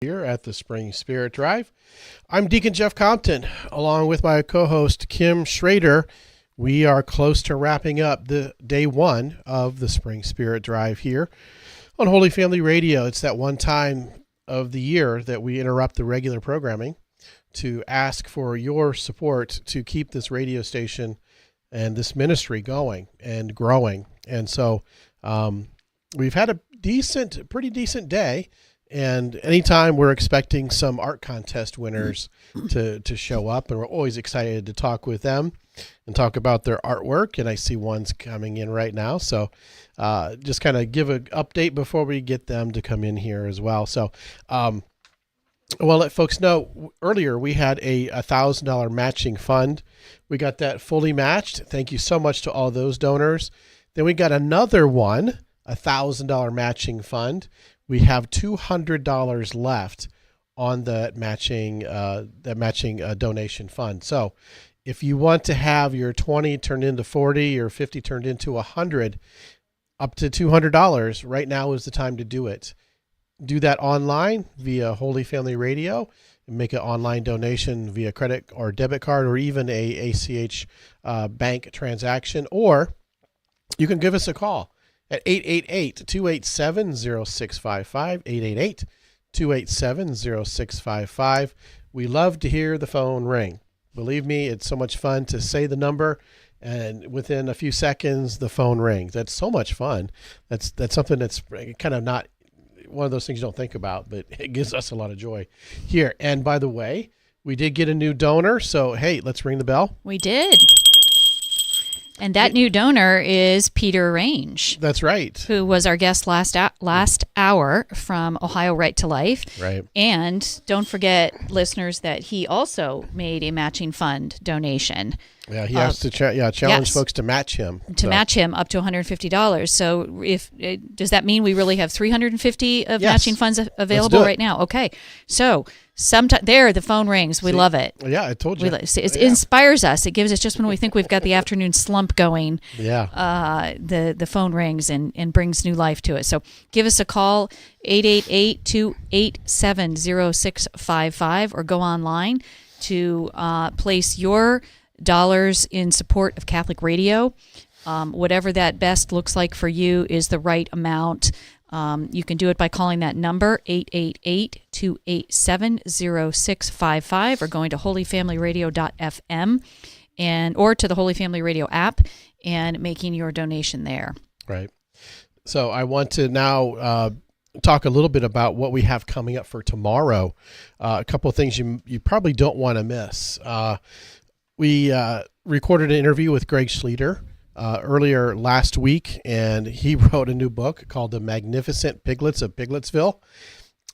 Here at the Spring Spirit Drive. I'm Deacon Jeff Compton, along with my co-host Kim Schrader. We are close to wrapping up the day one of the Spring Spirit Drive here on Holy Family Radio. It's that one time of the year that we interrupt the regular programming to ask for your support to keep this radio station and this ministry going and growing. And so we've had a pretty decent day. And anytime we're expecting some art contest winners to show up, and we're always excited to talk with them and talk about their artwork. And I see one's coming in right now. So just kind of give an update before we get them to come in here as well. So well, let folks know, earlier we had a $1,000 matching fund. We got that fully matched. Thank you so much to all those donors. Then we got another one, a $1,000 matching fund. We have $200 left on that matching donation fund. So if you want to have your 20 turned into 40 or 50 turned into 100, up to $200, right now is the time to do it. Do that online via Holy Family Radio and make an online donation via credit or debit card or even a ACH bank transaction, or you can give us a call at 888-287-0655, 888-287-0655. We love to hear the phone ring. Believe me, it's so much fun to say the number, and within a few seconds, the phone rings. That's so much fun. That's something that's kind of not one of those things you don't think about, but it gives us a lot of joy here. And by the way, we did get a new donor, so hey, let's ring the bell. We did. And that new donor is Peter Range. That's right. Who was our guest last hour from Ohio Right to Life. Right. And don't forget, listeners, that he also made a matching fund donation. Yeah, he has to challenge folks to match him. Match him up to $150. So does that mean we really have $350 of matching funds available right now? Okay. So the phone rings. We love it. Yeah, I told you. It inspires us. It gives us, just when we think we've got the afternoon slump going, the phone rings and brings new life to it. So give us a call, 888-287-0655, or go online to place your dollars in support of Catholic radio. Whatever that best looks like for you is the right amount. You can do it by calling that number, 888-287-0655, or going to holyfamilyradio.fm or to the Holy Family Radio app and making your donation there. Right. So I want to now talk a little bit about what we have coming up for tomorrow. A couple of things you probably don't want to miss. We recorded an interview with Greg Schlueter earlier last week, and he wrote a new book called The Magnificent Piglets of Pigletsville.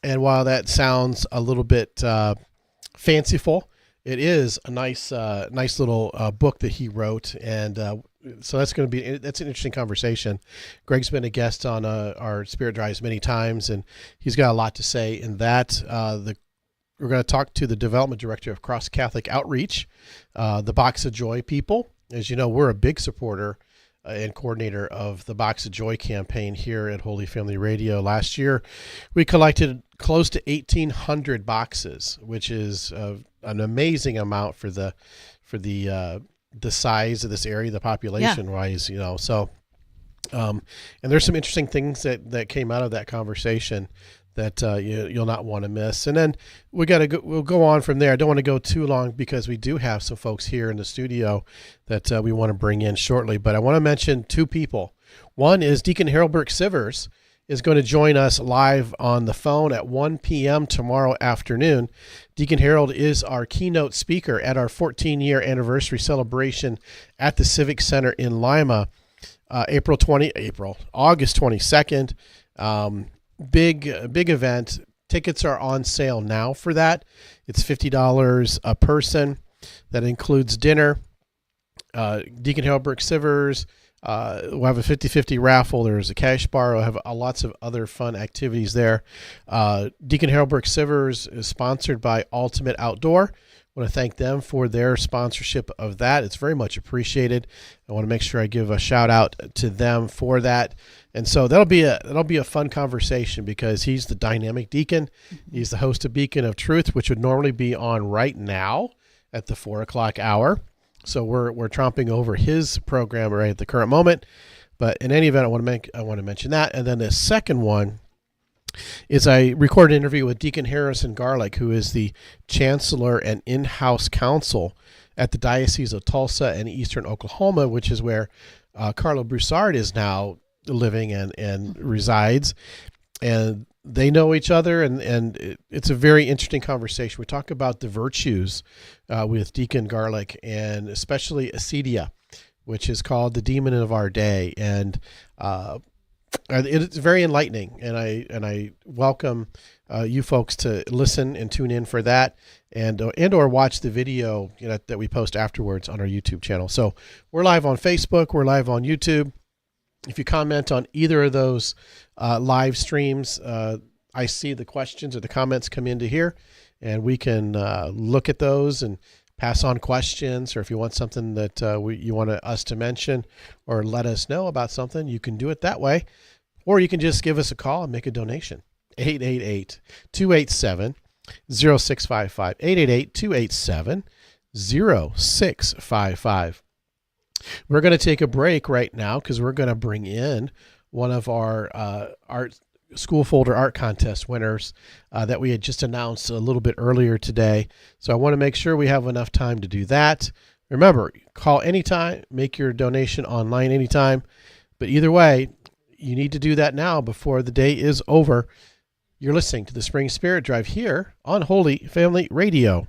And while that sounds a little bit fanciful, it is a nice little book that he wrote, and so that's an interesting conversation. Greg's been a guest on our Spirit Drives many times, and he's got a lot to say in that. We're going to talk to the development director of Cross Catholic Outreach, the Box of Joy people. As you know, we're a big supporter and coordinator of the Box of Joy campaign here at Holy Family Radio. Last year, we collected close to 1,800 boxes, which is an amazing amount for the size of this area, the population wise. So, and there's some interesting things that came out of that conversation that you'll not want to miss. And then we'll go on from there. I don't want to go too long because we do have some folks here in the studio that we want to bring in shortly, but I want to mention two people. One is Deacon Harold Burke-Sivers is going to join us live on the phone at 1 p.m. tomorrow afternoon. Deacon Harold is our keynote speaker at our 14-year anniversary celebration at the Civic Center in Lima, August 22nd. Big event. Tickets are on sale now for that. It's $50 a person. That includes dinner. Deacon Harold Burke-Sivers we'll have a 50-50 raffle. There's a cash bar. We'll have lots of other fun activities there. Deacon Harold Burke-Sivers is sponsored by Ultimate Outdoor, I want to thank them for their sponsorship of that. It's very much appreciated. I want to make sure I give a shout out to them for that. And so that'll be a fun conversation because he's the dynamic deacon. He's the host of Beacon of Truth, which would normally be on right now at the 4:00 hour. So we're tromping over his program right at the current moment. But in any event, I want to mention that. And then the second one is I recorded an interview with Deacon Harrison Garlick, who is the chancellor and in-house counsel at the Diocese of Tulsa and Eastern Oklahoma, which is where Carlo Broussard is now living and resides. And they know each other, and it's a very interesting conversation. We talk about the virtues with Deacon Garlick, and especially acedia, which is called the demon of our day. And it's very enlightening, and I welcome you folks to listen and tune in for that, and or watch the video that we post afterwards on our YouTube channel. So we're live on Facebook, we're live on YouTube. If you comment on either of those live streams, I see the questions or the comments come into here, and we can look at those and pass on questions, or if you want something that you want us to mention or let us know about something, you can do it that way. Or you can just give us a call and make a donation. 888-287-0655. 888-287-0655. We're going to take a break right now because we're going to bring in one of our art school folder art contest winners that we had just announced a little bit earlier today. So I want to make sure we have enough time to do that. Remember, call anytime, make your donation online anytime. But either way, you need to do that now before the day is over. You're listening to the Spring Spirit Drive here on Holy Family Radio.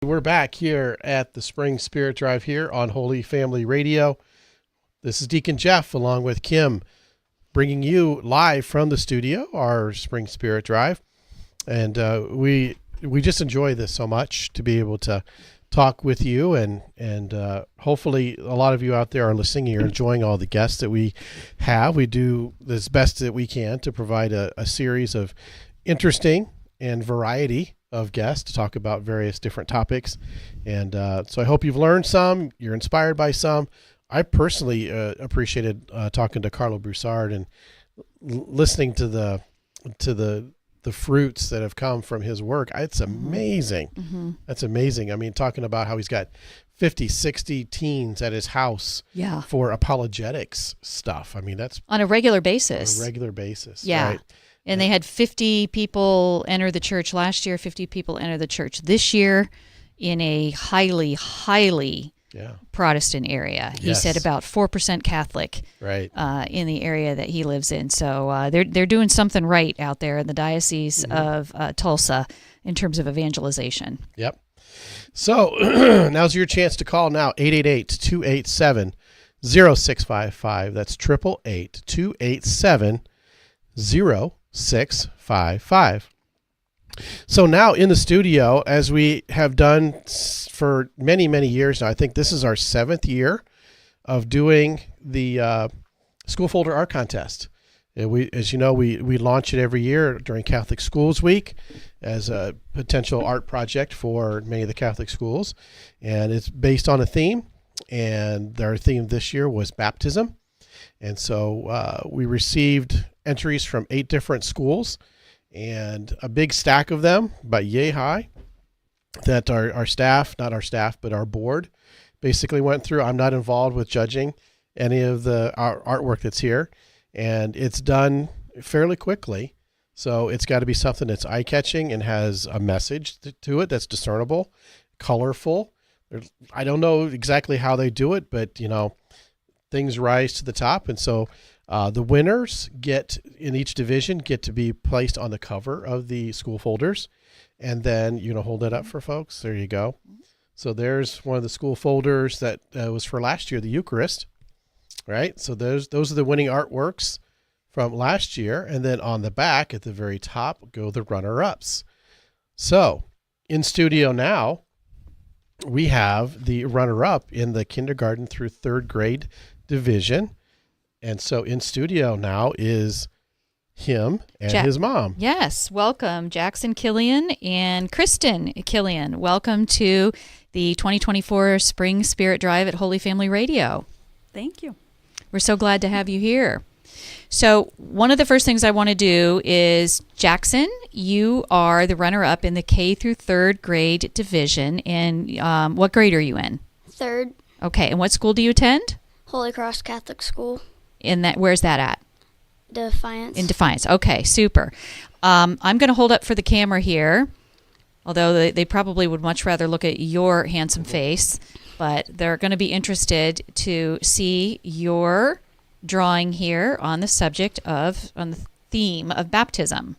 We're back here at the Spring Spirit Drive here on Holy Family Radio. This is Deacon Jeff along with Kim, bringing you live from the studio, our Spring Spirit Drive. And we just enjoy this so much to be able to talk with you, and hopefully a lot of you out there are listening. You're enjoying all the guests that we have. We do as best that we can to provide a series of interesting and variety of guests to talk about various different topics. And so I hope you've learned some, you're inspired by some. I personally appreciated talking to Carlo Broussard and listening to the fruits that have come from his work. It's amazing. Mm-hmm. That's amazing. I mean, talking about how he's got 50, 60 teens at his house for apologetics stuff. I mean, that's on a regular basis. Yeah. Right? And they had 50 people enter the church last year, 50 people enter the church this year in a highly Protestant area. He said about 4% Catholic in the area that he lives in. So they're doing something right out there in the Diocese of Tulsa in terms of evangelization. Yep. So now's your chance to call now, 888-287-0655. That's 888-287-0655. So now in the studio, as we have done for many, many years now, I think this is our 7th year of doing the School Folder Art Contest. And as you know, we launch it every year during Catholic Schools Week as a potential art project for many of the Catholic schools. And it's based on a theme. And our theme this year was baptism. And so we received entries from 8 different schools, and a big stack of them, about yay high, that our staff, not our staff, but our board basically went through. I'm not involved with judging any of our artwork that's here, and it's done fairly quickly. So it's got to be something that's eye-catching and has a message to it that's discernible, colorful. I don't know exactly how they do it, but, things rise to the top. And so the winners in each division get to be placed on the cover of the school folders, and then hold it up for folks. There you go. So there's one of the school folders that was for last year, the Eucharist, right? So those are the winning artworks from last year, and then on the back at the very top go the runner-ups. So in studio now, we have the runner-up in the kindergarten through 3rd grade division. And so in studio now is him and his mom. Yes. Welcome, Jackson Killian and Kristen Killian. Welcome to the 2024 Spring Spirit Drive at Holy Family Radio. Thank you. We're so glad to have you here. So one of the first things I want to do is, Jackson, you are the runner-up in the K through 3rd grade division. And what grade are you in? 3rd. Okay. And what school do you attend? Holy Cross Catholic School. Where's that at? Defiance. In Defiance. Okay, super. I'm going to hold up for the camera here, although they probably would much rather look at your handsome face, but they're going to be interested to see your drawing here on the theme of baptism.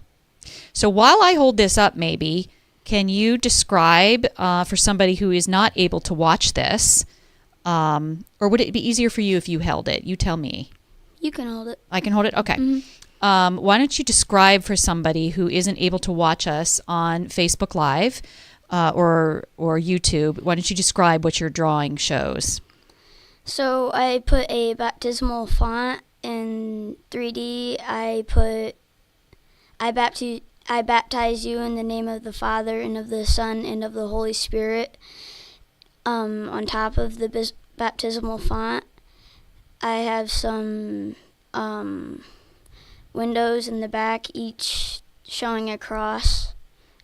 So while I hold this up, maybe, can you describe for somebody who is not able to watch this, or would it be easier for you if you held it? You tell me. You can hold it. I can hold it? Okay. Mm-hmm. Why don't you describe for somebody who isn't able to watch us on Facebook Live or YouTube, why don't you describe what your drawing shows? So I put a baptismal font in 3D. I baptize you in the name of the Father and of the Son and of the Holy Spirit on top of the baptismal font. I have some windows in the back, each showing a cross,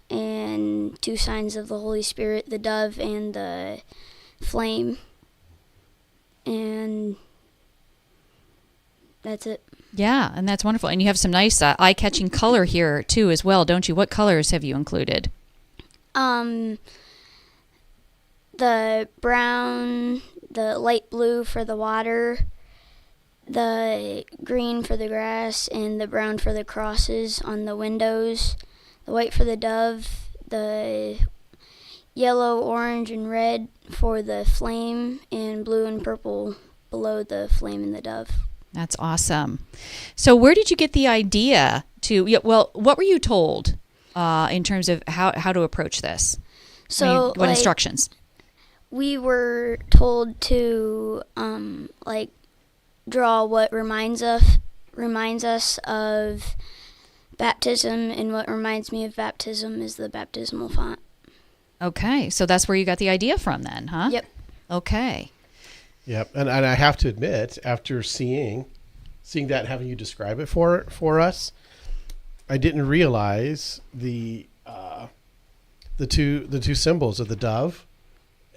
and 2 signs of the Holy Spirit, the dove and the flame. And that's it. Yeah, and that's wonderful. And you have some nice eye-catching color here, too, as well, don't you? What colors have you included? The brown, the light blue for the water, the green for the grass, and the brown for the crosses on the windows, the white for the dove, the yellow, orange, and red for the flame, and blue and purple below the flame and the dove. That's awesome. So where did you get the idea to, what were you told in terms of how to approach this? So, what instructions? We were told to draw what reminds us of baptism, and what reminds me of baptism is the baptismal font. Okay, so that's where you got the idea from then, huh? Yep. Okay. Yep, and I have to admit, after seeing that, having you describe it for us, I didn't realize the two symbols of the dove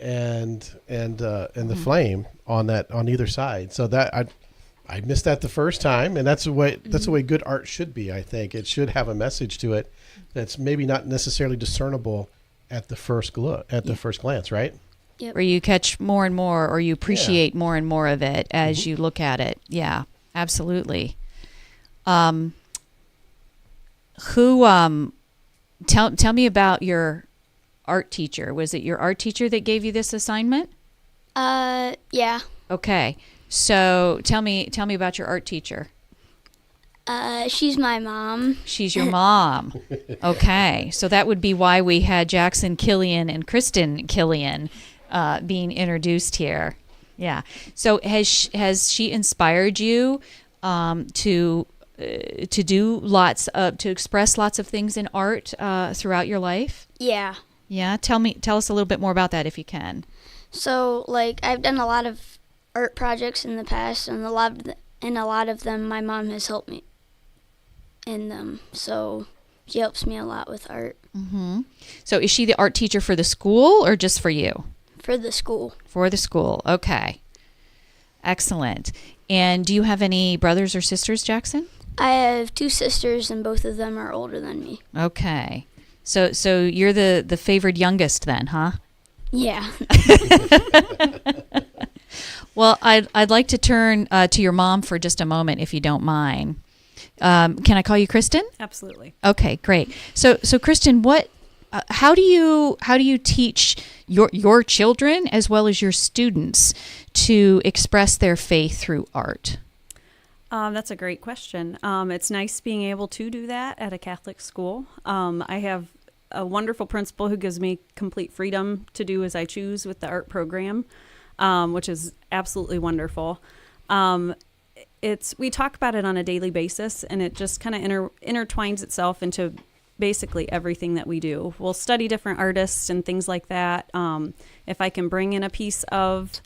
and the flame on either side. So that I missed that the first time, and that's the way good art should be. I think it should have a message to it that's maybe not necessarily discernible at the first glance, right? Yep. Where you catch more and more, or you appreciate more and more of it as you look at it. Yeah, absolutely. Tell me about your art teacher. Was it your art teacher that gave you this assignment? Yeah. Okay. So tell me about your art teacher. She's my mom. She's your mom. Okay. So that would be why we had Jackson Killian and Kristen Killian being introduced here. Yeah. So has she inspired you to express lots of things in art throughout your life? Yeah. Yeah. Tell us a little bit more about that if you can. So I've done a lot of art projects in the past, and a lot of them my mom has helped me in them. So she helps me a lot with art. Mm-hmm. So is she the art teacher for the school or just for you? For the school. For the school. Okay. Excellent. And do you have any brothers or sisters, Jackson? I have 2 sisters, and both of them are older than me. Okay. So you're the favored youngest then, huh? Yeah. Well, I'd like to turn to your mom for just a moment, if you don't mind. Can I call you Kristen? Absolutely. Okay, great. So Kristen, how do you teach your children as well as your students to express their faith through art? That's a great question. It's nice being able to do that at a Catholic school. I have a wonderful principal who gives me complete freedom to do as I choose with the art program, which is absolutely wonderful. We talk about it on a daily basis, and it just kind of intertwines itself into basically everything that we do. We'll study different artists and things like that. If I can bring in a piece of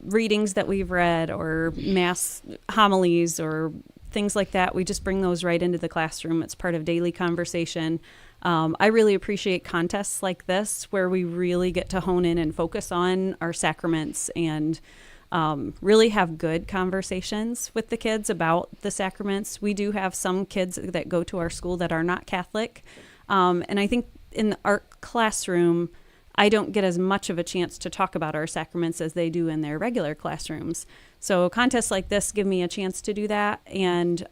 readings that we've read or mass homilies or things like that, we just bring those right into the classroom. It's part of daily conversation. I really appreciate contests like this where we really get to hone in and focus on our sacraments and really have good conversations with the kids about the sacraments. We do have some kids that go to our school that are not Catholic. And I think in the art classroom, I don't get as much of a chance to talk about our sacraments as they do in their regular classrooms. So contests like this give me a chance to do that. And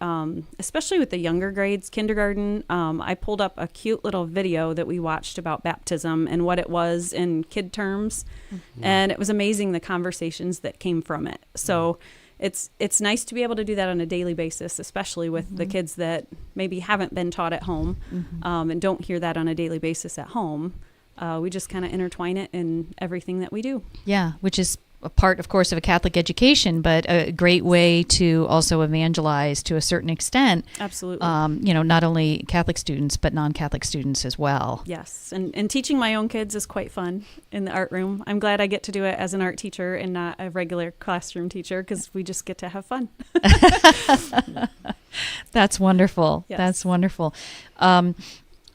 especially with the younger grades, kindergarten, I pulled up a cute little video that we watched about baptism and what it was in kid terms. Mm-hmm. And it was amazing the conversations that came from it. So it's nice to be able to do that on a daily basis, especially with the kids that maybe haven't been taught at home and don't hear that on a daily basis at home. We just kind of intertwine it in everything that we do. Yeah, which is a part, of course, of a Catholic education, but a great way to also evangelize to a certain extent. Absolutely. Not only Catholic students, but non-Catholic students as well. Yes, and teaching my own kids is quite fun in the art room. I'm glad I get to do it as an art teacher and not a regular classroom teacher because we just get to have fun. That's wonderful. Yes. That's wonderful.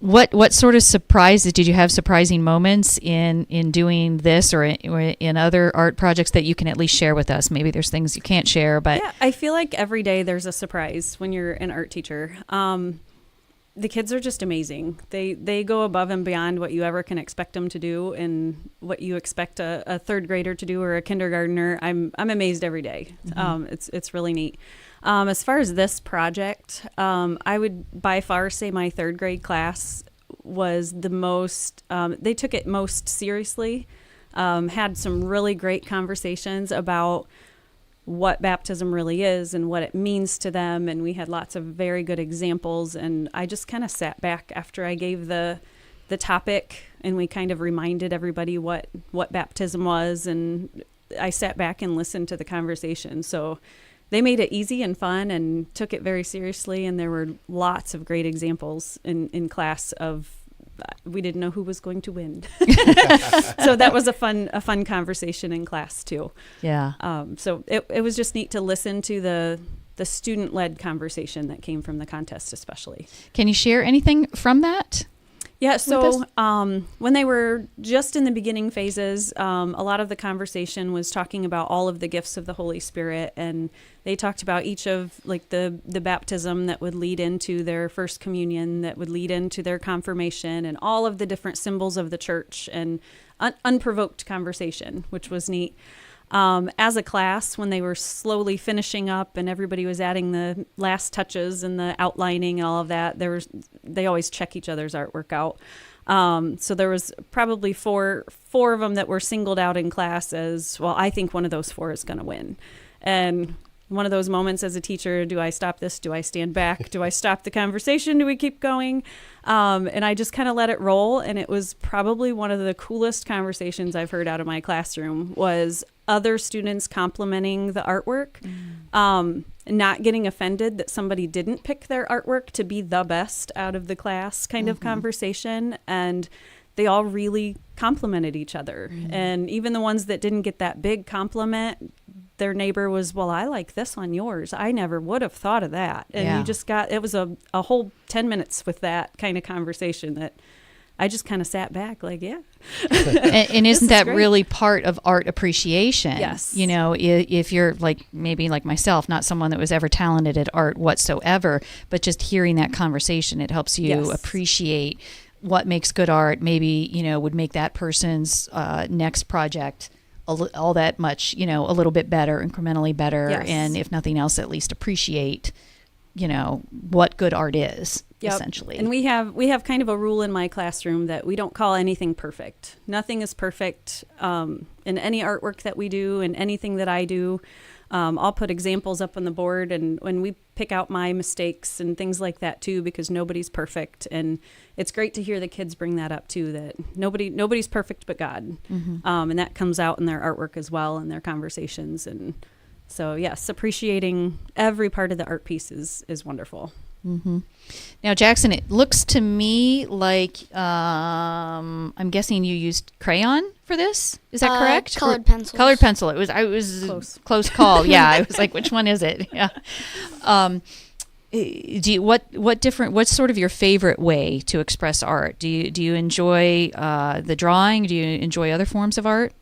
What sort of surprises did you have? Surprising moments in doing this or in other art projects that you can at least share with us? Maybe there's things you can't share, but yeah, I feel like every day there's a surprise when you're an art teacher. The kids are just amazing. They go above and beyond what you ever can expect them to do and what you expect a third grader to do or a kindergartner. I'm amazed every day. It's really neat. As far as this project, I would by far say my third grade class was the most, they took it most seriously, had some really great conversations about what baptism really is and what it means to them. And we had lots of very good examples. And I just kind of sat back after I gave the topic, and we kind of reminded everybody what baptism was. And I sat back and listened to the conversation. So they made it easy and fun and took it very seriously. And there were lots of great examples in class of, we didn't know who was going to win. So that was a fun conversation in class too. Yeah. So it was just neat to listen to the student-led conversation that came from the contest, especially. Can you share anything from that? Yeah, so when they were just in the beginning phases, a lot of the conversation was talking about all of the gifts of the Holy Spirit, and they talked about each of like the baptism that would lead into their first communion, that would lead into their confirmation, and all of the different symbols of the church, and unprovoked conversation, which was neat. As a class, when they were slowly finishing up and everybody was adding the last touches and the outlining and all of that, they always check each other's artwork out. So there was probably four of them that were singled out in class as, well, I think one of those four is going to win. And one of those moments as a teacher, do I stop this? Do I stand back? Do I stop the conversation? Do we keep going? And I just kind of let it roll. And it was probably one of the coolest conversations I've heard out of my classroom was other students complimenting the artwork, not getting offended that somebody didn't pick their artwork to be the best out of the class kind of conversation. And they all really complimented each other. And even the ones that didn't get that big compliment, their neighbor was, well, I like this on yours. I never would have thought of that. And you just it was a whole 10 minutes with that kind of conversation that I just kind of sat back like, yeah. And isn't that great. really part of art appreciation? Yes. You know, if you're maybe like myself, not someone that was ever talented at art whatsoever, but just hearing that conversation, it helps you appreciate what makes good art, maybe, would make that person's next project all that much, a little bit better, incrementally better. Yes. And if nothing else, at least appreciate, what good art is. Yep. Essentially. And we have kind of a rule in my classroom that we don't call anything perfect. Nothing is perfect in any artwork that we do and anything that I do. I'll put examples up on the board, and when we pick out my mistakes and things like that too, because nobody's perfect. And it's great to hear the kids bring that up too, that nobody's perfect but God. And that comes out in their artwork as well, in their conversations. And so yes, appreciating every part of the art piece is wonderful. Now, Jackson, it looks to me like I'm guessing you used crayon for this. Is that correct? Colored pencils. Colored pencil. It was close call. Yeah, I was like, which one is it? Yeah. What's sort of your favorite way to express art? Do you enjoy the drawing? Do you enjoy other forms of art?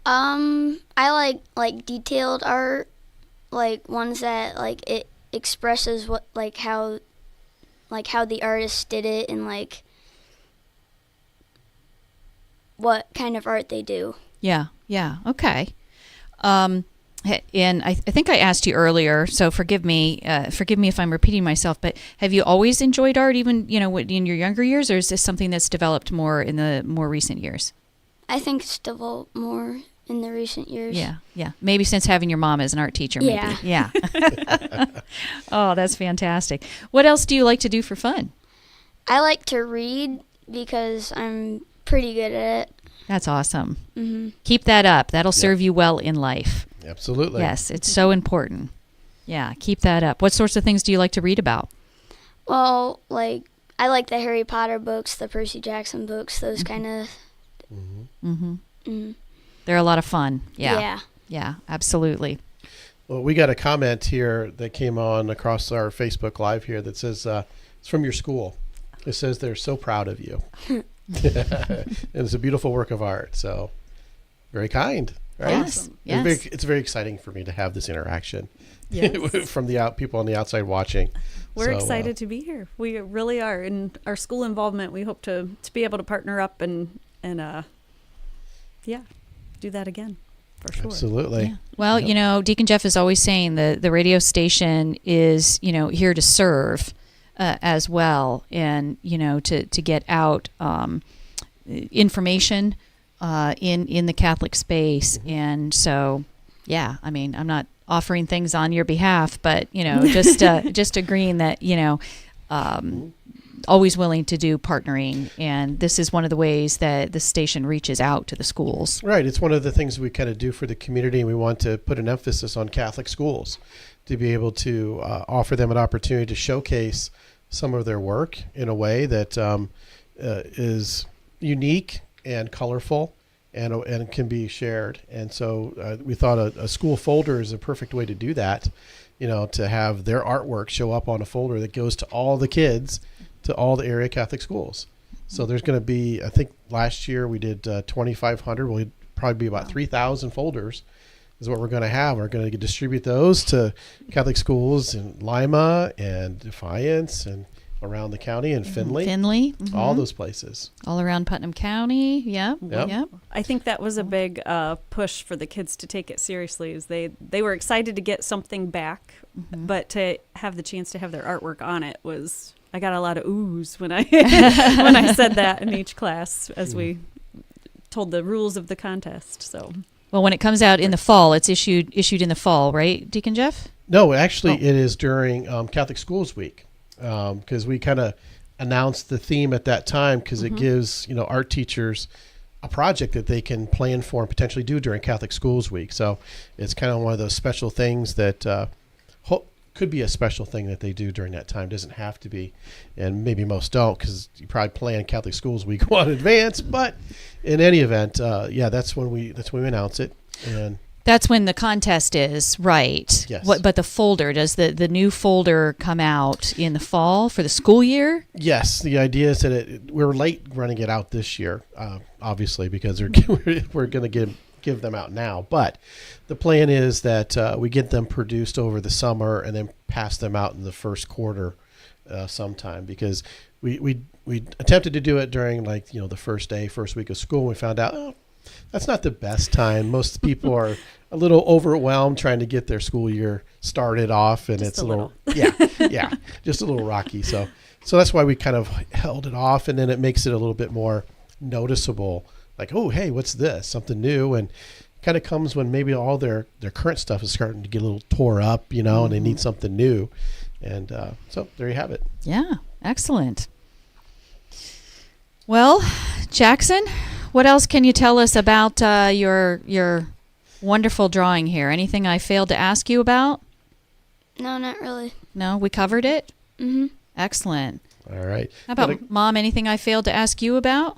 I like detailed art, like ones that it expresses what how the artist did it and what kind of art they do. Yeah. Okay. And I think I asked you earlier, so forgive me if I'm repeating myself, but have you always enjoyed art, even in your younger years, or is this something that's developed more in the more recent years? I think it's developed more in the recent years. Yeah. Maybe since having your mom as an art teacher, maybe. Yeah. Oh, that's fantastic. What else do you like to do for fun? I like to read because I'm pretty good at it. That's awesome. Keep that up. That'll serve you well in life. Absolutely. Yes, it's so important. Yeah, keep that up. What sorts of things do you like to read about? Well, I like the Harry Potter books, the Percy Jackson books, those kind of. They're a lot of fun. Yeah, absolutely. Well, we got a comment here that came on across our Facebook Live here that says it's from your school. It says they're so proud of you. And it's a beautiful work of art. So very kind, right? Yes. It's very exciting for me to have this interaction Yes. from the people on the outside watching. We're So, excited to be here. We really are. In our school involvement, we hope to be able to partner up and do that again, for sure. Absolutely. Yeah. Well, Deacon Jeff is always saying the radio station is, here to serve. as well, and to get out information in the Catholic space. And so, yeah, I mean, I'm not offering things on your behalf, but just agreeing that always willing to do partnering, and this is one of the ways that the station reaches out to the schools. Right. It's one of the things we kind of do for the community, and we want to put an emphasis on Catholic schools to be able to offer them an opportunity to showcase some of their work in a way that is unique and colorful and can be shared. And so we thought a school folder is a perfect way to do that, to have their artwork show up on a folder that goes to all the kids, to all the area Catholic schools. So there's going to be, I think last year we did 2,500. We'll probably be about 3,000 folders is what we're going to have. We're going to distribute those to Catholic schools in Lima and Defiance and around the county and Findlay. All those places. All around Putnam County. Yep. I think that was a big push for the kids to take it seriously. Is they were excited to get something back, but to have the chance to have their artwork on it was. I got a lot of oohs when I when I said that in each class as we told the rules of the contest. So. Well, when it comes out in the fall, it's issued in the fall, right, Deacon Jeff? No, actually, it is during Catholic Schools Week, because we kind of announced the theme at that time, because it gives art teachers a project that they can plan for and potentially do during Catholic Schools Week. So it's kind of one of those special things that could be a special thing that they do during that time. Doesn't have to be, and maybe most don't, because you probably plan Catholic Schools Week well in advance. But in any event, that's when we announce it, and that's when the contest is, right? Yes. But the folder, does the new folder come out in the fall for the school year? Yes, the idea is that we're late running it out this year, obviously, because we're going to give them out now. But the plan is that we get them produced over the summer and then pass them out in the first quarter sometime, because we attempted to do it during the first week of school. We found out that's not the best time. Most people are a little overwhelmed trying to get their school year started off, and it's a little just a little rocky. So that's why we kind of held it off, and then it makes it a little bit more noticeable. Like, oh, hey, what's this? Something new. And kind of comes when maybe all their current stuff is starting to get a little tore up, and they need something new. And so there you have it. Yeah, excellent. Well, Jackson, what else can you tell us about your wonderful drawing here? Anything I failed to ask you about? No, not really. No, we covered it? Mm-hmm. Excellent. All right. How about, Mom, anything I failed to ask you about?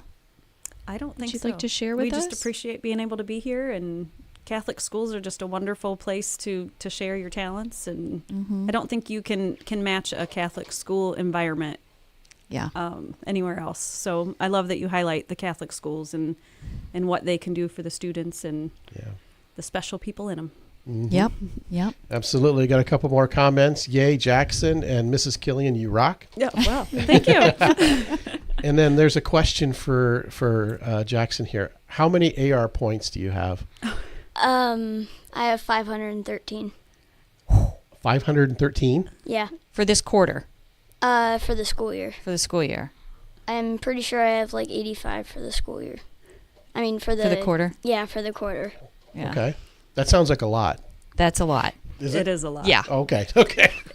I don't think Would so. you like to share with us? We just appreciate being able to be here, and Catholic schools are just a wonderful place to share your talents, and I don't think you can match a Catholic school environment anywhere else. So I love that you highlight the Catholic schools and what they can do for the students and the special people in them. Mm-hmm. Yep. Absolutely. Got a couple more comments. Yay, Jackson and Mrs. Killian, you rock. Yeah, wow. Thank you. And then there's a question for Jackson here. How many AR points do you have? I have 513. 513? Yeah. For this quarter? For the school year. For the school year. I'm pretty sure I have 85 for the school year. I mean, for the quarter? Yeah, for the quarter. Yeah. Okay. That sounds like a lot. That's a lot. It is a lot. Yeah. Okay.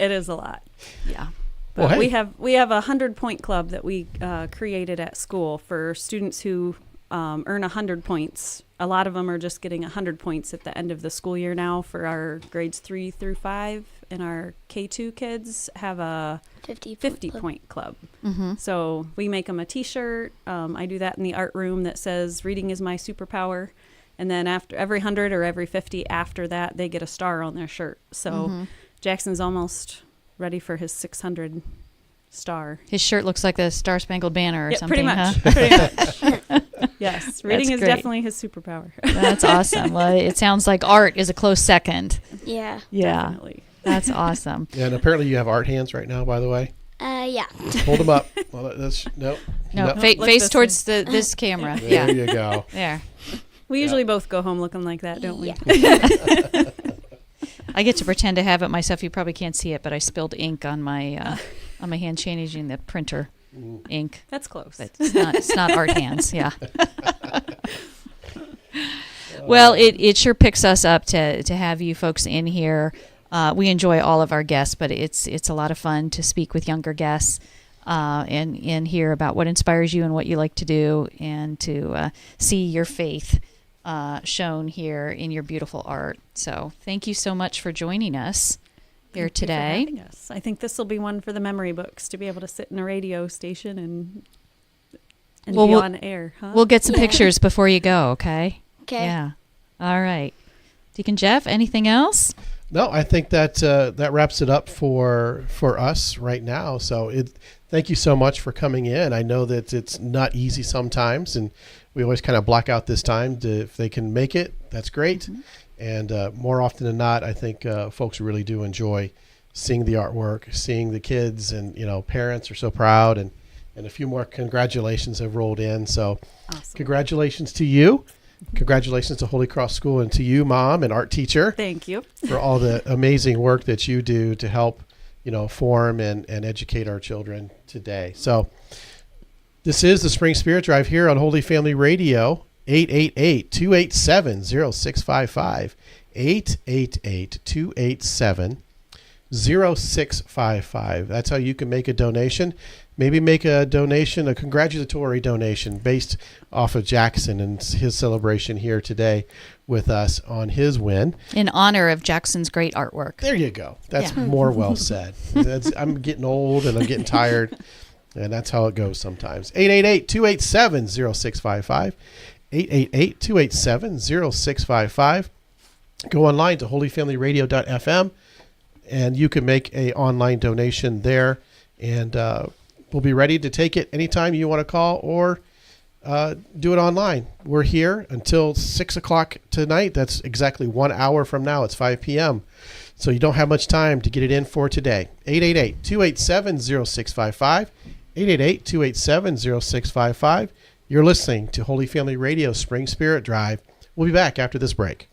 It is a lot. Yeah. But well, hey. we have a 100-point club that we created at school for students who earn 100 points. A lot of them are just getting 100 points at the end of the school year now for our grades 3 through 5, and our K2 kids have a 50-point club. Mm-hmm. So we make them a T-shirt. I do that in the art room that says "Reading is my superpower," and then after every 100 or every 50 after that, they get a star on their shirt. So Jackson's almost ready for his 600 star. His shirt looks like the Star Spangled Banner or something, pretty much. huh? Pretty much. Yes, reading is great. definitely his superpower. That's awesome. Well, it sounds like art is a close second. Yeah. Yeah, Definitely. that's awesome. And apparently you have art hands right now, by the way. Yeah. Hold them up. Well, that's No, Look face this towards this camera. There Yeah, you go. there. We usually both go home looking like that, don't we? I get to pretend to have it myself. You probably can't see it, but I spilled ink on my on my hand changing the printer ink. That's close. But it's not art hands, yeah. Well, it sure picks us up to have you folks in here. We enjoy all of our guests, but it's a lot of fun to speak with younger guests and hear about what inspires you and what you like to do, and to see your faith shown here in your beautiful art. So thank you so much for joining us here Thank you for today. having us. I think this will be one for the memory books, to be able to sit in a radio station and Well, be we'll- on air. Huh? We'll get some Yeah. pictures before you go, okay? Okay. Yeah. All right. Deacon Jeff, anything else? No, I think that that wraps it up for us right now. So thank you so much for coming in. I know that it's not easy sometimes, and we always kind of block out this time if they can make it. That's great. And more often than not, I think folks really do enjoy seeing the artwork, seeing the kids, and parents are so proud, and a few more congratulations have rolled in. So Awesome. congratulations to you. Congratulations to Holy Cross School, and to you, Mom, and art teacher, Thank you. for all the amazing work that you do to help, form and educate our children today. So this is the Spring Spirit Drive here on Holy Family Radio, 888-287-0655, 888-287-0655. That's how you can make a donation. Maybe make a donation, a congratulatory donation based off of Jackson and his celebration here today with us on his win. In honor of Jackson's great artwork. There you go. That's Yeah. more well said. I'm getting old and I'm getting tired, and that's how it goes sometimes. 888-287-0655, 888-287-0655. Go online to holyfamilyradio.fm, and you can make a online donation there, and we'll be ready to take it anytime you want to call or do it online. We're here until 6 o'clock tonight. That's exactly 1 hour from now. It's 5 p.m. So you don't have much time to get it in for today. 888-287-0655, 888-287-0655. You're listening to Holy Family Radio Spring Spirit Drive. We'll be back after this break.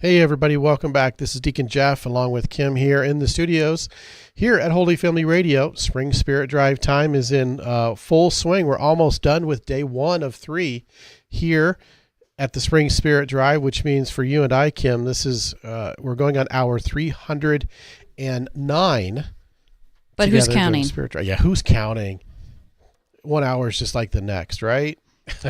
Hey everybody, welcome back. This is Deacon Jeff along with Kim here in the studios here at Holy Family Radio. Spring Spirit Drive time is in full swing. We're almost done with day 1 of 3 here at the Spring Spirit Drive, which means for you and I, Kim, this is we're going on hour 309. But who's together during counting? Spirit Drive. Yeah, who's counting? 1 hour is just like the next, right?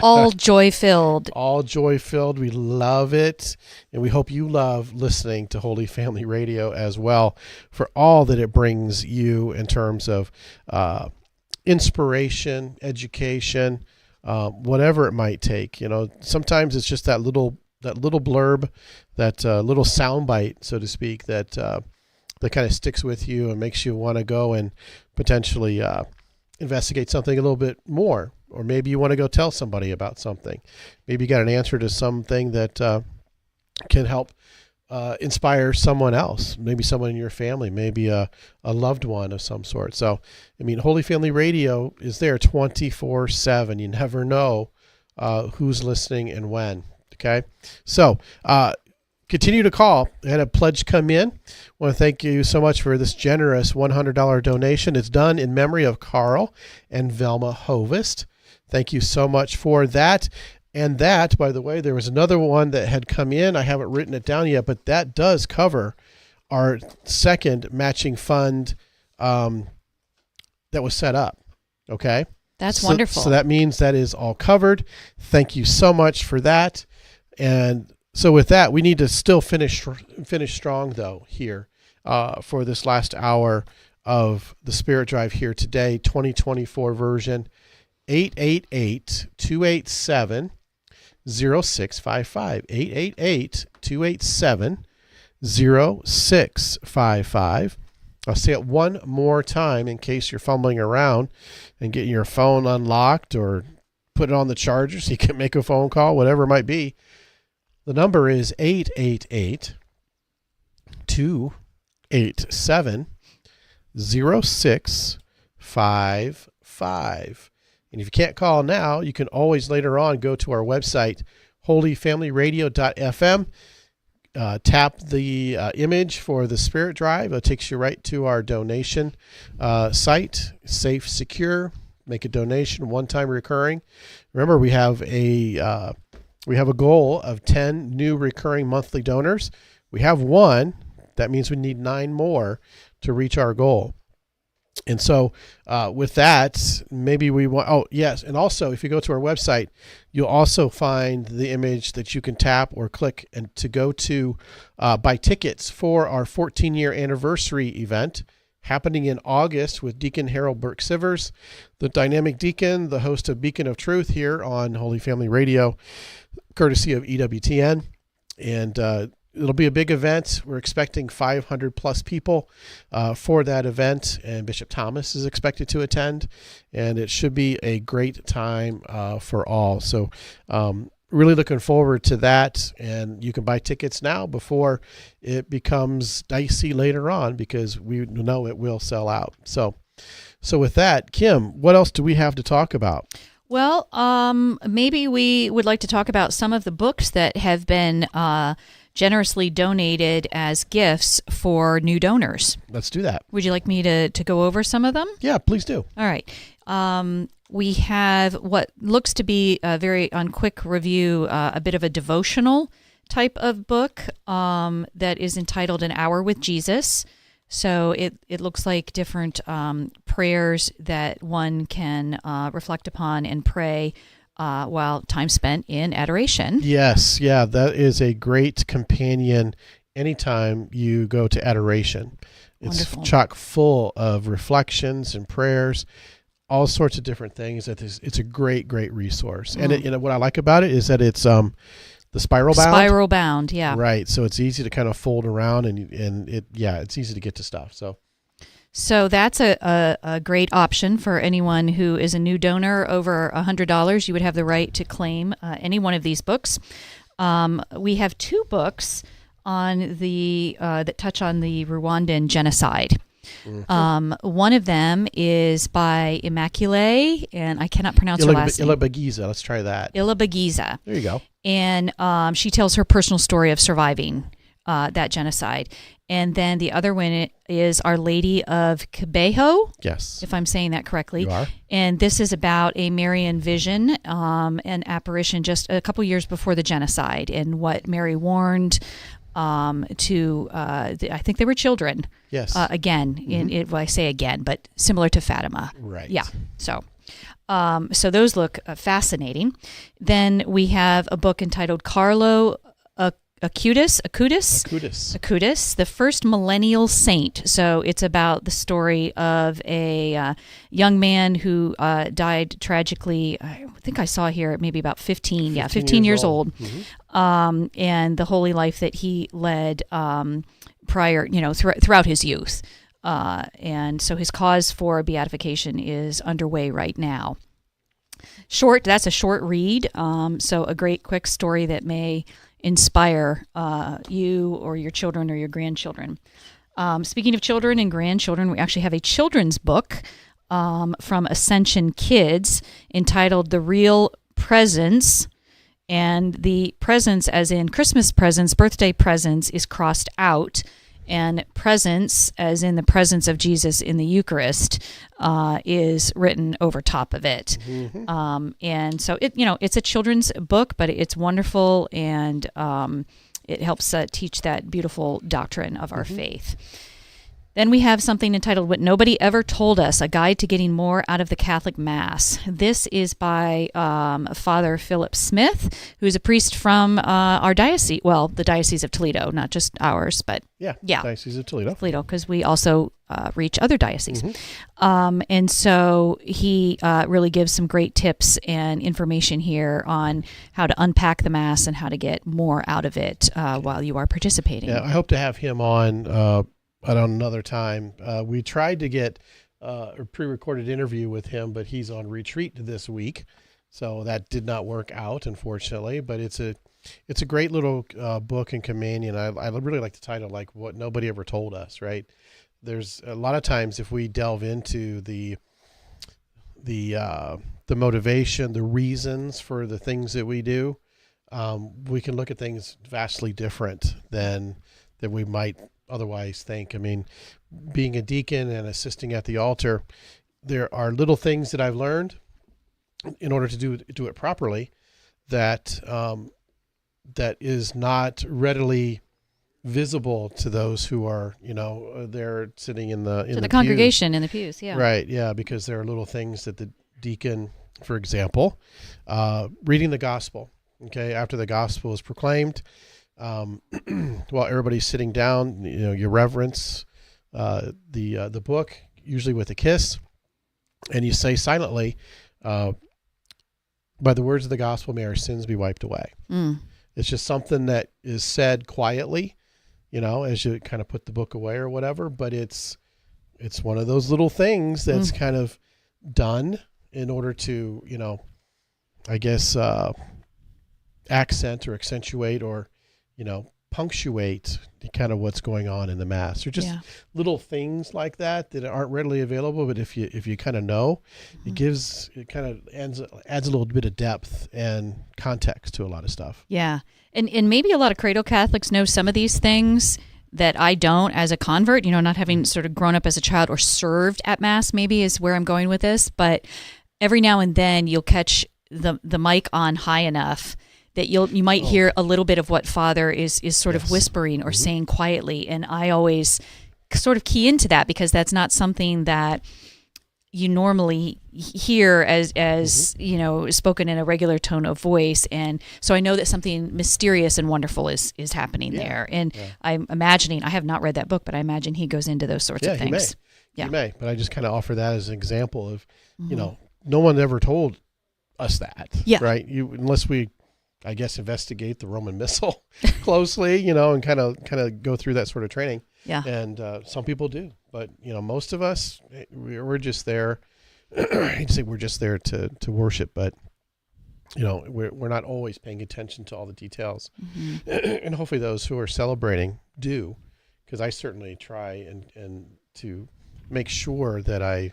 All joy-filled. All joy-filled. We love it. And we hope you love listening to Holy Family Radio as well for all that it brings you in terms of inspiration, education, whatever it might take. You know, sometimes it's just that little blurb, that little soundbite, so to speak, that kind of sticks with you and makes you want to go and potentially investigate something a little bit more. Or maybe you want to go tell somebody about something. Maybe you got an answer to something that can help inspire someone else, maybe someone in your family, maybe a loved one of some sort. So, I mean, Holy Family Radio is there 24/7. You never know who's listening and when. Okay, so continue to call. I had a pledge come in. I want to thank you so much for this generous $100 donation. It's done in memory of Carl and Velma Hovest. Thank you so much for that. And that, by the way, there was another one that had come in. I haven't written it down yet, but that does cover our second matching fund that was set up. Okay? That's wonderful. So that means that is all covered. Thank you so much for that. And so with that, we need to still finish strong, though, here for this last hour of the Spirit Drive here today, 2024 version, 888-287-0655, 888-287-0655. I'll say it one more time in case you're fumbling around and getting your phone unlocked or put it on the charger so you can make a phone call, whatever it might be. The number is 888-287-0655. And if you can't call now, you can always later on go to our website, holyfamilyradio.fm, tap the image for the Spirit Drive. It takes you right to our donation site, safe, secure. Make a donation, one-time recurring. Remember, we have a goal of 10 new recurring monthly donors. We have 1. That means we need 9 more to reach our goal. And so with that, maybe we want, oh, yes. And also, if you go to our website, you'll also find the image that you can tap or click and to go to buy tickets for our 14-year anniversary event happening in August with Deacon Harold Burke-Sivers, the dynamic deacon, the host of Beacon of Truth here on Holy Family Radio, courtesy of EWTN. And it'll be a big event. We're expecting 500 plus people for that event, and Bishop Thomas is expected to attend, and it should be a great time for all. So really looking forward to that, and you can buy tickets now before it becomes dicey later on, because we know it will sell out. So with that, Kim, what else do we have to talk about? Well, maybe we would like to talk about some of the books that have been generously donated as gifts for new donors. Let's do that. Would you like me to go over some of them? Yeah, please do. All right. We have what looks to be on quick review, a bit of a devotional type of book that is entitled An Hour with Jesus. So it looks like different prayers that one can reflect upon and pray while time spent in adoration. Yes, yeah, that is a great companion anytime you go to adoration. It's Wonderful. chock full of reflections and prayers, all sorts of different things. It's a great resource. And what I like about it is that it's the spiral bound. Spiral bound, yeah. Right, so it's easy to kind of fold around, and it's easy to get to stuff. So that's a great option for anyone who is a new donor over $100. You would have the right to claim any one of these books. We have 2 books on that touch on the Rwandan genocide. Mm-hmm. One of them is by Immaculée, and I cannot pronounce her last name. Ilibagiza. Let's try that. Ilibagiza. There you go. And she tells her personal story of surviving that genocide. And then the other one is Our Lady of Kibeho, Yes. if I'm saying that correctly. You are. And this is about a Marian vision, an apparition just a couple years before the genocide, and what Mary warned to, I think they were children. Yes. Again, I say again, but similar to Fatima. Right. Yeah. So those look fascinating. Then we have a book entitled Carlo Acutis, the first millennial saint. So it's about the story of a young man who died tragically. I think I saw here maybe about 15 years old. And the holy life that he led prior, throughout his youth. And so his cause for beatification is underway right now. That's a short read. So a great quick story that may inspire you or your children or your grandchildren. Speaking of children and grandchildren, we actually have a children's book from Ascension Kids entitled The Real Presence. And the presence, as in Christmas presents, birthday presents, is crossed out. And presence, as in the presence of Jesus in the Eucharist, is written over top of it. And so it's a children's book, but it's wonderful, and it helps teach that beautiful doctrine of our faith. Then we have something entitled What Nobody Ever Told Us, A Guide to Getting More Out of the Catholic Mass. This is by Father Philip Smith, who's a priest from our diocese, well, the Diocese of Toledo, not just ours, but yeah. Diocese of Toledo. Because we also reach other dioceses. And so he really gives some great tips and information here on how to unpack the Mass and how to get more out of it while you are participating. Yeah, I hope to have him on at another time. We tried to get a pre-recorded interview with him, but he's on retreat this week, so that did not work out, unfortunately. But it's a great little book and companion. I really like the title, like What Nobody Ever Told Us. Right? There's a lot of times if we delve into the motivation, the reasons for the things that we do, we can look at things vastly different than we might otherwise think. I mean, being a deacon and assisting at the altar, there are little things that I've learned in order to do it properly that is not readily visible to those who are, they're sitting in the congregation in the pews. Yeah. Right. Yeah. Because there are little things that the deacon, for example, reading the gospel. Okay. After the gospel is proclaimed, while everybody's sitting down, you reverence the book, usually with a kiss, and you say silently, by the words of the gospel, may our sins be wiped away. It's just something that is said quietly, as you kind of put the book away or whatever, but it's one of those little things that's kind of done in order to, I guess, accent or accentuate or punctuate kind of what's going on in the Mass. They're just little things like that aren't readily available, but if you kind of know, it kind of adds a little bit of depth and context to a lot of stuff. Yeah. And maybe a lot of cradle Catholics know some of these things that I don't as a convert, not having sort of grown up as a child or served at Mass, maybe is where I'm going with this. But every now and then you'll catch the mic on high enough that you might hear a little bit of what Father is sort of whispering or saying quietly. And I always sort of key into that because that's not something that you normally hear as spoken in a regular tone of voice. And so I know that something mysterious and wonderful is happening there. And I'm imagining, I have not read that book, but I imagine he goes into those sorts of things. He may, but I just kind of offer that as an example of, no one ever told us that, right? Unless we, I guess, investigate the Roman Missal closely, and kind of go through that sort of training. Yeah. And some people do, but most of us, we're just there. I hate to say we're just there to worship, but we're not always paying attention to all the details. And hopefully those who are celebrating do, because I certainly try and to make sure that I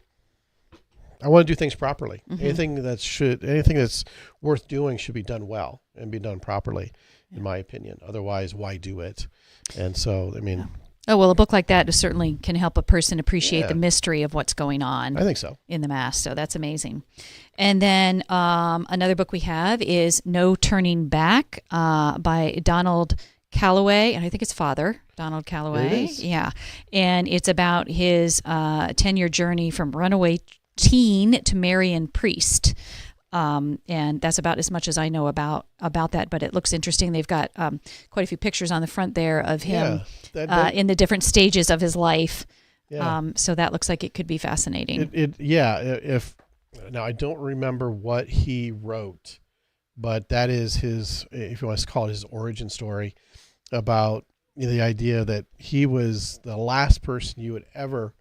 want to do things properly. Anything that's worth doing should be done well and be done properly. in my opinion. Otherwise, why do it? And so, I mean, Oh, well, a book like that certainly can help a person appreciate Yeah. the mystery of what's going on I think so. in the Mass. So that's amazing. And then another book we have is No Turning Back by Donald Calloway, and I think it's father, Donald Calloway. It is. Yeah. And it's about his 10-year journey from runaway teen to Marian priest. And that's about as much as I know about that, but it looks interesting. They've got quite a few pictures on the front there of him in the different stages of his life. Yeah. So that looks like it could be fascinating. If now I don't remember what he wrote, but that is his, if you want to call it his origin story, about the idea that he was the last person you would ever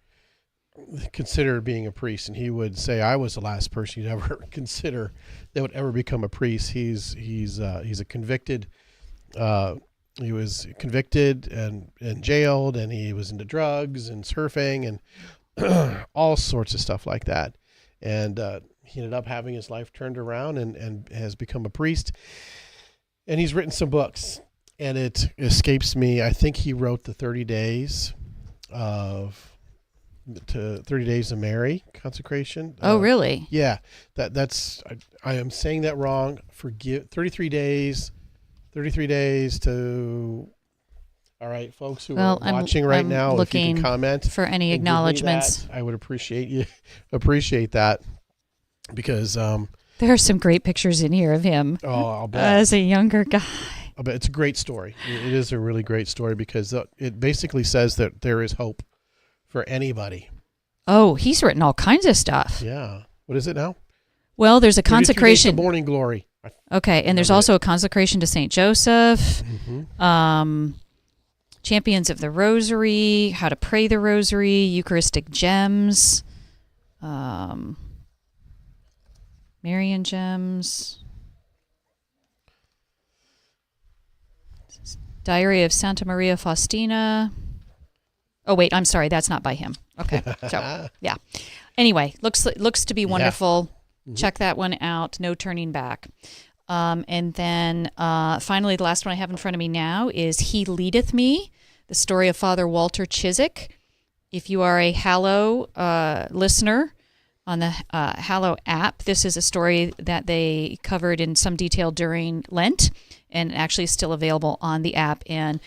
consider being a priest, and he would say, I was the last person you'd ever consider that would ever become a priest. He's a convicted, he was convicted and jailed, and he was into drugs and surfing and all sorts of stuff like that. And he ended up having his life turned around and has become a priest. And he's written some books, and it escapes me. I think he wrote the 30 Days of Mary consecration. Oh, really? Yeah, that's I am saying that wrong. Forgive. 33 days to. All right, folks who are watching right now, if you looking can comment for any and give me acknowledgments. that, I would appreciate that because There are some great pictures in here of him I'll bet. as a younger guy. But it's a great story. It is a really great story because it basically says that there is hope for anybody. Oh, he's written all kinds of stuff. Yeah. What is it now? Well, there's a 33 Days to consecration. Morning Glory. Okay, and there's also a consecration to Saint Joseph. Mm-hmm. Champions of the Rosary, How to Pray the Rosary, Eucharistic Gems, Marian Gems, Diary of Santa Maria Faustina. Oh, wait, I'm sorry, that's not by him. Okay, so, yeah. Anyway, looks to be wonderful. Mm-hmm. Check that one out, No Turning Back. And then finally, the last one I have in front of me now is He Leadeth Me, the story of Father Walter Chiswick. If you are a Hallow listener on the Hallow app, this is a story that they covered in some detail during Lent and actually is still available on the app. And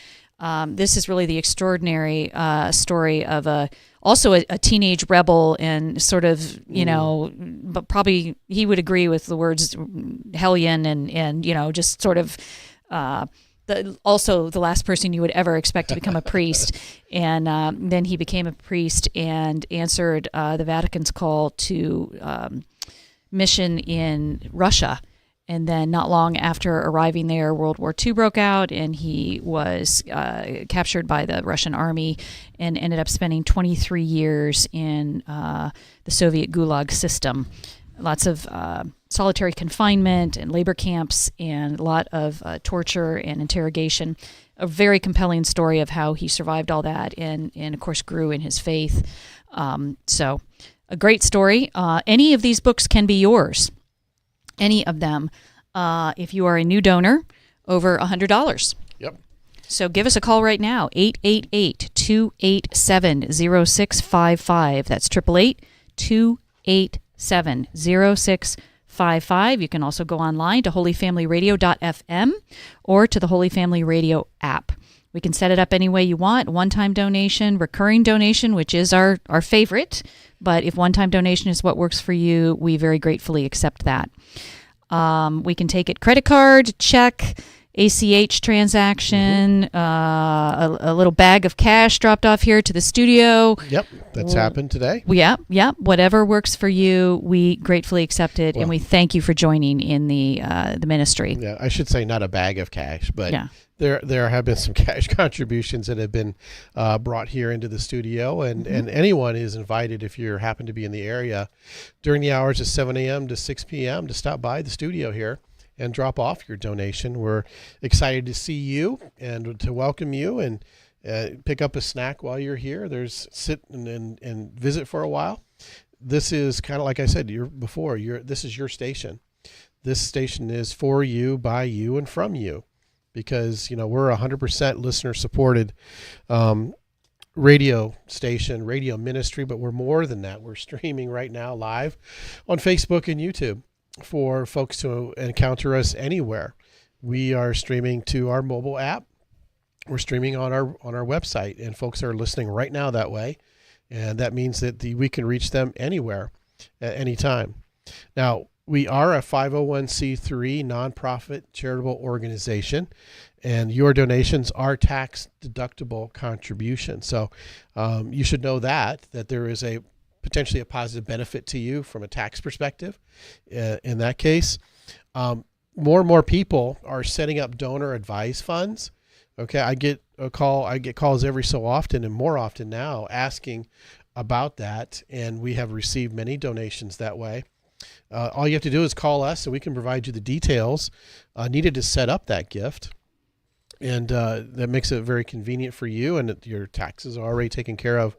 this is really the extraordinary story of also a teenage rebel and sort of, but probably he would agree with the words hellion and just sort of also the last person you would ever expect to become a priest. And then he became a priest and answered the Vatican's call to mission in Russia. And then not long after arriving there, World War II broke out, and he was captured by the Russian army and ended up spending 23 years in the Soviet Gulag system. Lots of solitary confinement and labor camps and a lot of torture and interrogation. A very compelling story of how he survived all that and of course, grew in his faith. So a great story. Any of these books can be yours. Any of them, if you are a new donor, over $100. Yep. So give us a call right now, 888-287-0655. That's 888-287-0655. You can also go online to holyfamilyradio.fm or to the Holy Family Radio app. We can set it up any way you want, one-time donation, recurring donation, which is our favorite. But if one-time donation is what works for you, we very gratefully accept that. We can take it credit card, check, ACH transaction, a little bag of cash dropped off here to the studio. Yep, that's happened today. Yeah, whatever works for you, we gratefully accept it, and we thank you for joining in the ministry. Yeah, I should say not a bag of cash, but Yeah. there have been some cash contributions that have been brought here into the studio, and anyone is invited if you happen to be in the area during the hours of 7 a.m. to 6 p.m. to stop by the studio here and drop off your donation. We're excited to see you and to welcome you and pick up a snack while you're here. Sit and visit for a while. This is kind of like I said this is your station. This station is for you, by you, and from you, because, we're 100% listener supported radio station, radio ministry, but we're more than that. We're streaming right now live on Facebook and YouTube for folks to encounter us anywhere. We are streaming to our mobile app. We're streaming on our website, and folks are listening right now that way. And that means that we can reach them anywhere at any time. Now, we are a 501c3 nonprofit charitable organization, and your donations are tax deductible contributions. So you should know that there is potentially a positive benefit to you from a tax perspective in that case. More and more people are setting up donor advised funds. Okay, I get calls every so often, and more often now, asking about that, and we have received many donations that way. All you have to do is call us, and we can provide you the details needed to set up that gift. And that makes it very convenient for you, and your taxes are already taken care of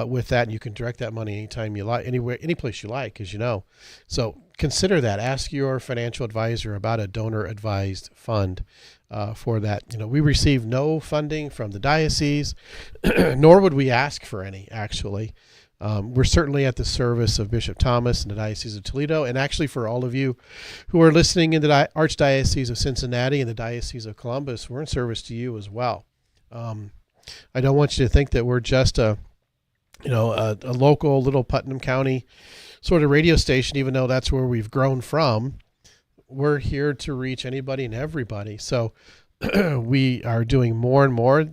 with that. And you can direct that money anytime you like, anywhere, any place you like, as you know. So consider that. Ask your financial advisor about a donor advised fund for that. We receive no funding from the diocese, nor would we ask for any, actually. We're certainly at the service of Bishop Thomas and the Diocese of Toledo, and actually for all of you who are listening in the Archdiocese of Cincinnati and the Diocese of Columbus, we're in service to you as well. I don't want you to think that we're just a local little Putnam County sort of radio station, even though that's where we've grown from. We're here to reach anybody and everybody. So we are doing more and more,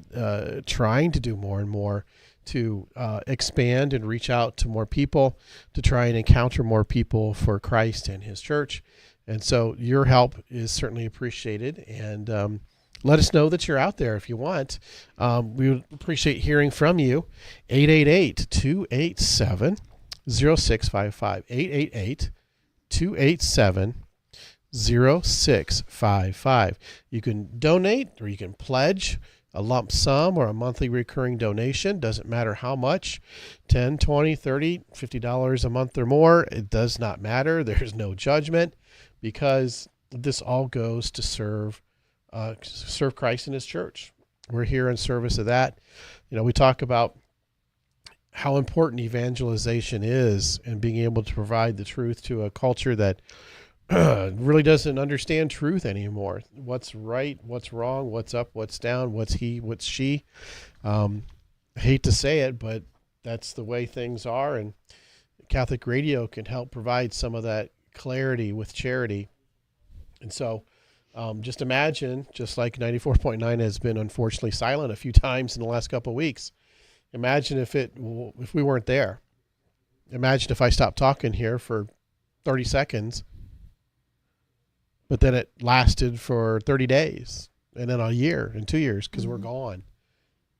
trying to do more and more to expand and reach out to more people, to try and encounter more people for Christ and his church. And so your help is certainly appreciated. And let us know that you're out there if you want. We would appreciate hearing from you. 888-287-0655. 888-287-0655. You can donate, or you can pledge a lump sum or a monthly recurring donation. Doesn't matter how much, $10, $20, $30, $50 a month or more. It does not matter. There's no judgment, because this all goes to serve Christ and his church. We're here in service of that. We talk about how important evangelization is, and being able to provide the truth to a culture that really doesn't understand truth anymore. What's right, what's wrong, what's up, what's down, what's he, what's she. I hate to say it, but that's the way things are, and Catholic Radio can help provide some of that clarity with charity. And so just imagine, just like 94.9 has been unfortunately silent a few times in the last couple of weeks, imagine if we weren't there. Imagine if I stopped talking here for 30 seconds, but then it lasted for 30 days, and then a year and 2 years, because we're gone.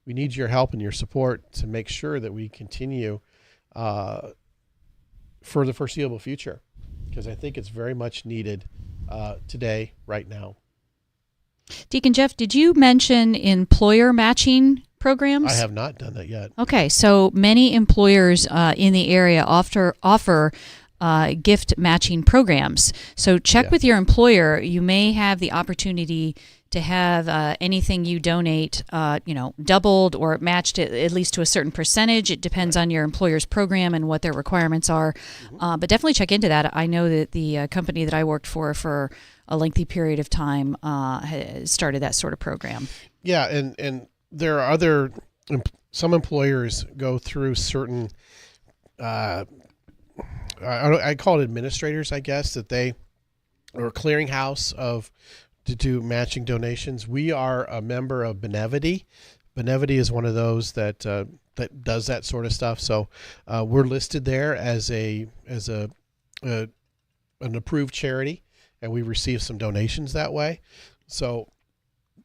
We need your help and your support to make sure that we continue for the foreseeable future, because I think it's very much needed today, right now. Deacon Jeff, did you mention employer matching programs? I have not done that yet. Okay, so many employers in the area offer gift matching programs. So check with your employer. You may have the opportunity to have anything you donate, doubled or matched at least to a certain percentage. It depends on your employer's program and what their requirements are. But definitely check into that. I know that the company that I worked for a lengthy period of time started that sort of program. Yeah, and there are some employers go through certain I call it administrators, I guess, that they are a clearinghouse to do matching donations. We are a member of Benevity. Benevity is one of those that does that sort of stuff. So we're listed there as an approved charity, and we receive some donations that way. So,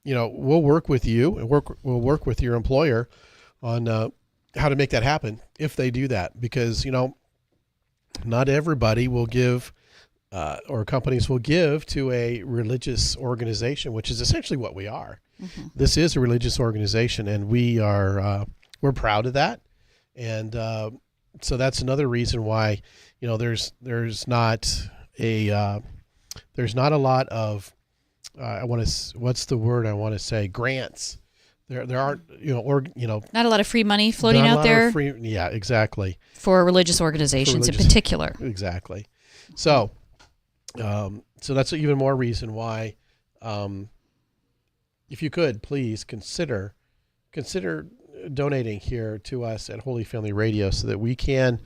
we'll work with you, and we'll work with your employer on how to make that happen if they do that, because not everybody will give, or companies will give to a religious organization, which is essentially what we are. Mm-hmm. This is a religious organization, and we're proud of that. And so that's another reason why, there's not a lot of I want to, what's the word I want to say? Grants. There aren't, Not a lot of free money floating not a out lot there of free, yeah, exactly. for religious organizations in religious- particular. Exactly. So, so that's even more reason why, if you could, please consider donating here to us at Holy Family Radio so that we can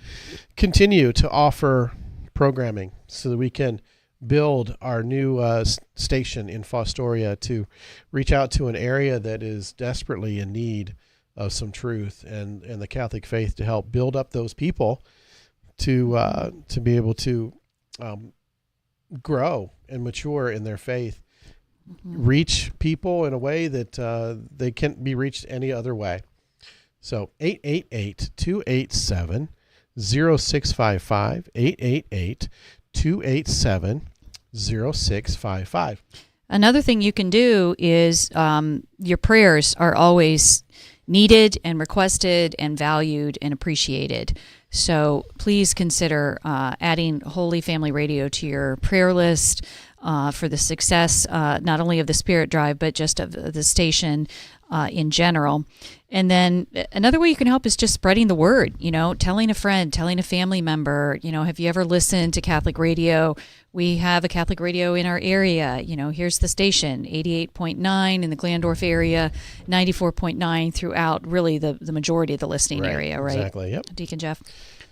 continue to offer programming, so that we can build our new station in Fostoria to reach out to an area that is desperately in need of some truth and the Catholic faith, to help build up those people to be able to grow and mature in their faith, reach people in a way that they can't be reached any other way. So 888-287-0655, 888-287-0655. Another thing you can do is your prayers are always needed and requested and valued and appreciated. So please consider adding Holy Family Radio to your prayer list for the success not only of the Spirit Drive, but just of the station in general. And then another way you can help is just spreading the word, telling a friend, telling a family member, have you ever listened to Catholic radio? We have a Catholic radio in our area. Here's the station, 88.9 in the Glandorf area, 94.9 throughout really the majority of the listening area, right? Exactly, yep. Deacon Jeff.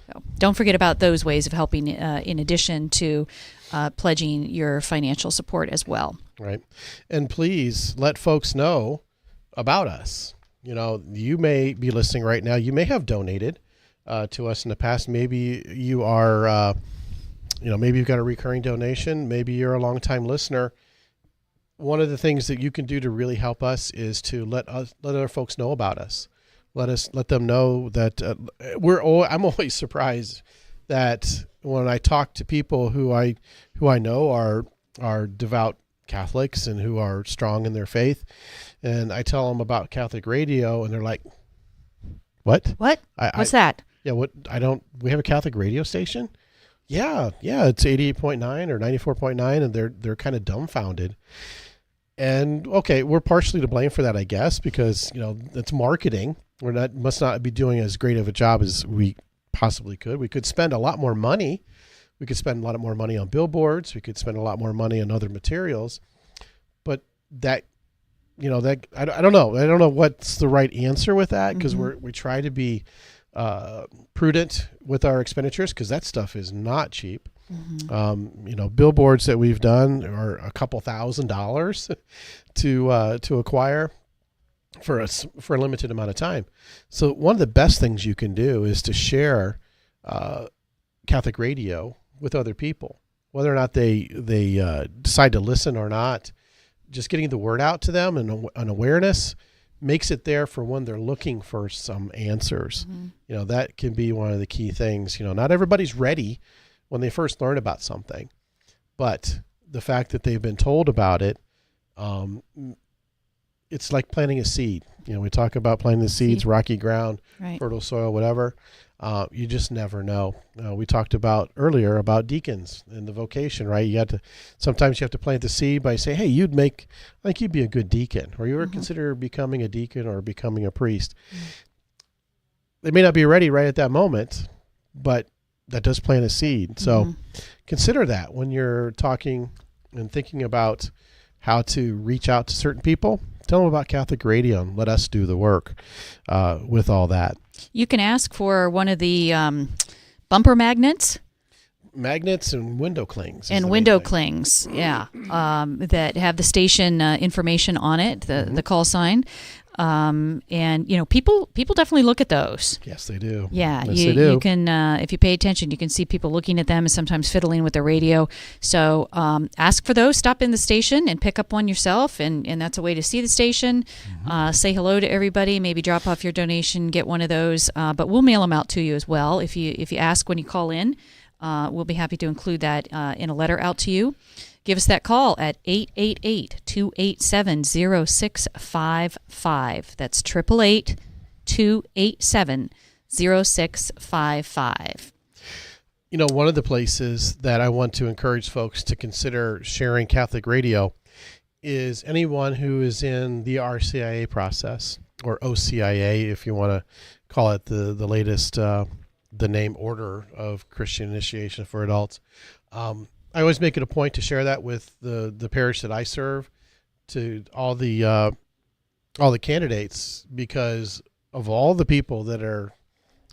So don't forget about those ways of helping in addition to pledging your financial support as well. Right. And please let folks know about us. You may be listening right now. You may have donated to us in the past. Maybe you are, maybe you've got a recurring donation. Maybe you're a longtime listener. One of the things that you can do to really help us is to let other folks know about us. Let them know that I'm always surprised that when I talk to people who I know are devout Catholics and who are strong in their faith, and I tell them about Catholic radio, and they're like, "What? What? What's that?" Yeah, we have a Catholic radio station? Yeah, it's 88.9 or 94.9, and they're kind of dumbfounded. And okay, we're partially to blame for that, I guess, because that's marketing. Must not be doing as great of a job as we possibly could. We could spend a lot more money. We could spend a lot more money on billboards. We could spend a lot more money on other materials. But that, I don't know. I don't know what's the right answer with that, because we try to be prudent with our expenditures, because that stuff is not cheap. Billboards that we've done are a couple $1,000s to acquire for a limited amount of time. So one of the best things you can do is to share Catholic radio with other people, whether or not they decide to listen or not. Just getting the word out to them and an awareness makes it there for when they're looking for some answers. That can be one of the key things. Not everybody's ready when they first learn about something, but the fact that they've been told about it, it's like planting a seed. We talk about planting the seeds, rocky ground, right, fertile soil, whatever. You just never know. We talked about earlier about deacons and the vocation, right? Sometimes you have to plant the seed by saying, hey, I think you'd be a good deacon, or you ever consider becoming a deacon or becoming a priest. They may not be ready right at that moment, but that does plant a seed. So consider that when you're talking and thinking about how to reach out to certain people. Tell them about Catholic radio and let us do the work with all that. You can ask for one of the bumper magnets. Magnets and window clings. And window clings, yeah, that have the station information on it, the call sign. And people definitely look at those. Yes, they do. Yeah, yes, they do. You can, if you pay attention, you can see people looking at them and sometimes fiddling with their radio. So ask for those. Stop in the station and pick up one yourself, and that's a way to see the station. Say hello to everybody. Maybe drop off your donation, get one of those. But we'll mail them out to you as well if you ask when you call in. We'll be happy to include that in a letter out to you. Give us that call at 888-287-0655. That's 888-287-0655. One of the places that I want to encourage folks to consider sharing Catholic radio is anyone who is in the RCIA process, or OCIA, if you want to call it the latest, the name order of Christian initiation for adults. I always make it a point to share that with the parish that I serve, to all the candidates, because of all the people that are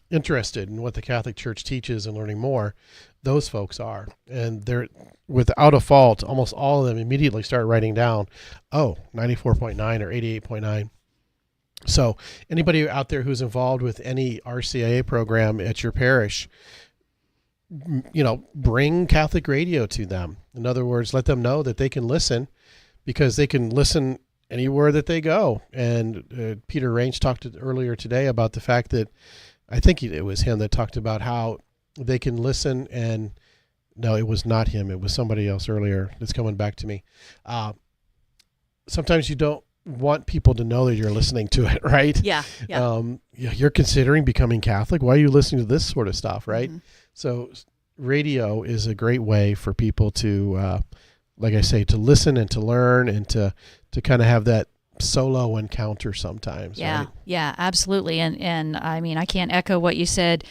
interested in what the Catholic Church teaches and learning more, those folks are. And they're, without a fault, almost all of them immediately start writing down, 94.9 or 88.9. So anybody out there who's involved with any RCIA program at your parish, bring Catholic radio to them. In other words, let them know that they can listen, because they can listen anywhere that they go. And Peter Range talked earlier today about the fact that, I think it was him that talked about how they can listen, and no, it was not him. It was somebody else earlier that's coming back to me. Sometimes you don't want people to know that you're listening to it, right? Yeah. You're considering becoming Catholic. Why are you listening to this sort of stuff, right? Mm-hmm. So radio is a great way for people to, like I say, to listen and to learn, and to kind of have that solo encounter sometimes. Yeah, right? Yeah, absolutely. And I mean, I can't echo what you said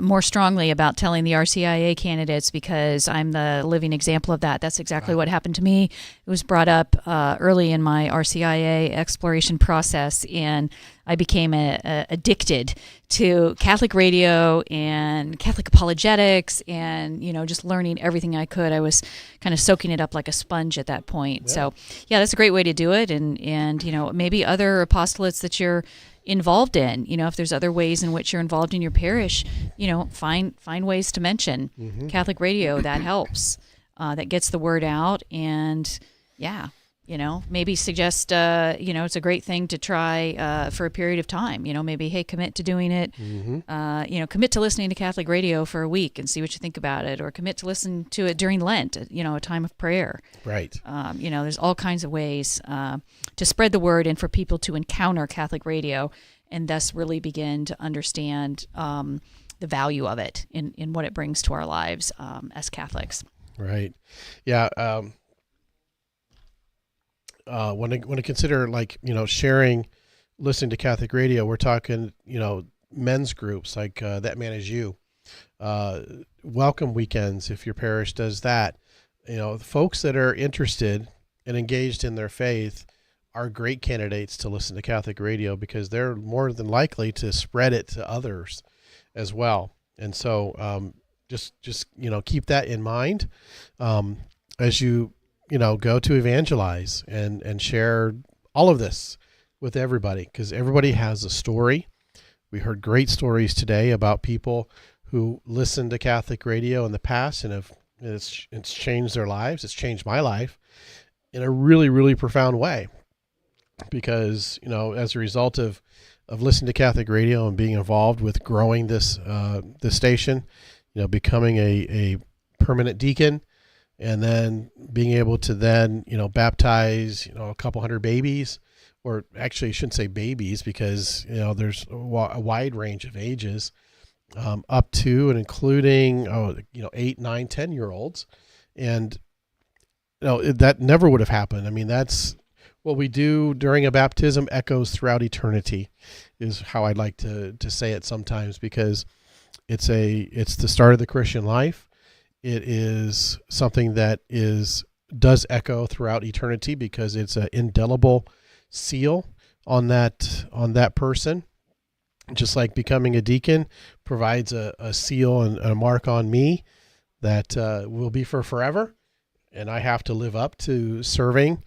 more strongly about telling the RCIA candidates, because I'm the living example of that. That's exactly what happened to me. It was brought up early in my RCIA exploration process, and I became addicted to Catholic radio and Catholic apologetics, and just learning everything I could. I was kind of soaking it up like a sponge at that point. Yeah. So yeah, that's a great way to do it. And maybe other apostolates that you're involved in, if there's other ways in which you're involved in your parish, find ways to mention Catholic radio. That helps. That gets the word out. And maybe suggest, it's a great thing to try for a period of time. Maybe, hey, commit to doing it. Commit to listening to Catholic radio for a week and see what you think about it, or commit to listen to it during Lent, a time of prayer. Right. There's all kinds of ways to spread the word and for people to encounter Catholic radio, and thus really begin to understand the value of it in what it brings to our lives as Catholics. Right. Yeah. When I consider, sharing, listening to Catholic radio, we're talking, men's groups like That Man Is You, welcome weekends, if your parish does that. Folks that are interested and engaged in their faith are great candidates to listen to Catholic radio, because they're more than likely to spread it to others as well. And so just keep that in mind as you go to evangelize and share all of this with everybody, because everybody has a story. We heard great stories today about people who listened to Catholic radio in the past, and it's changed their lives. It's changed my life in a really, really profound way, because, as a result of listening to Catholic radio and being involved with growing this station, becoming a permanent deacon, and then being able to then, baptize, a couple hundred babies, or actually I shouldn't say babies, because, there's a wide range of ages, up to and including, 8, 9, 10-year-olds. And, that never would have happened. I mean, that's what we do during a baptism echoes throughout eternity, is how I'd like to say it sometimes, because it's the start of the Christian life. It is something that does echo throughout eternity, because it's an indelible seal on that person. Just like becoming a deacon provides a seal and a mark on me that will be for forever, and I have to live up to serving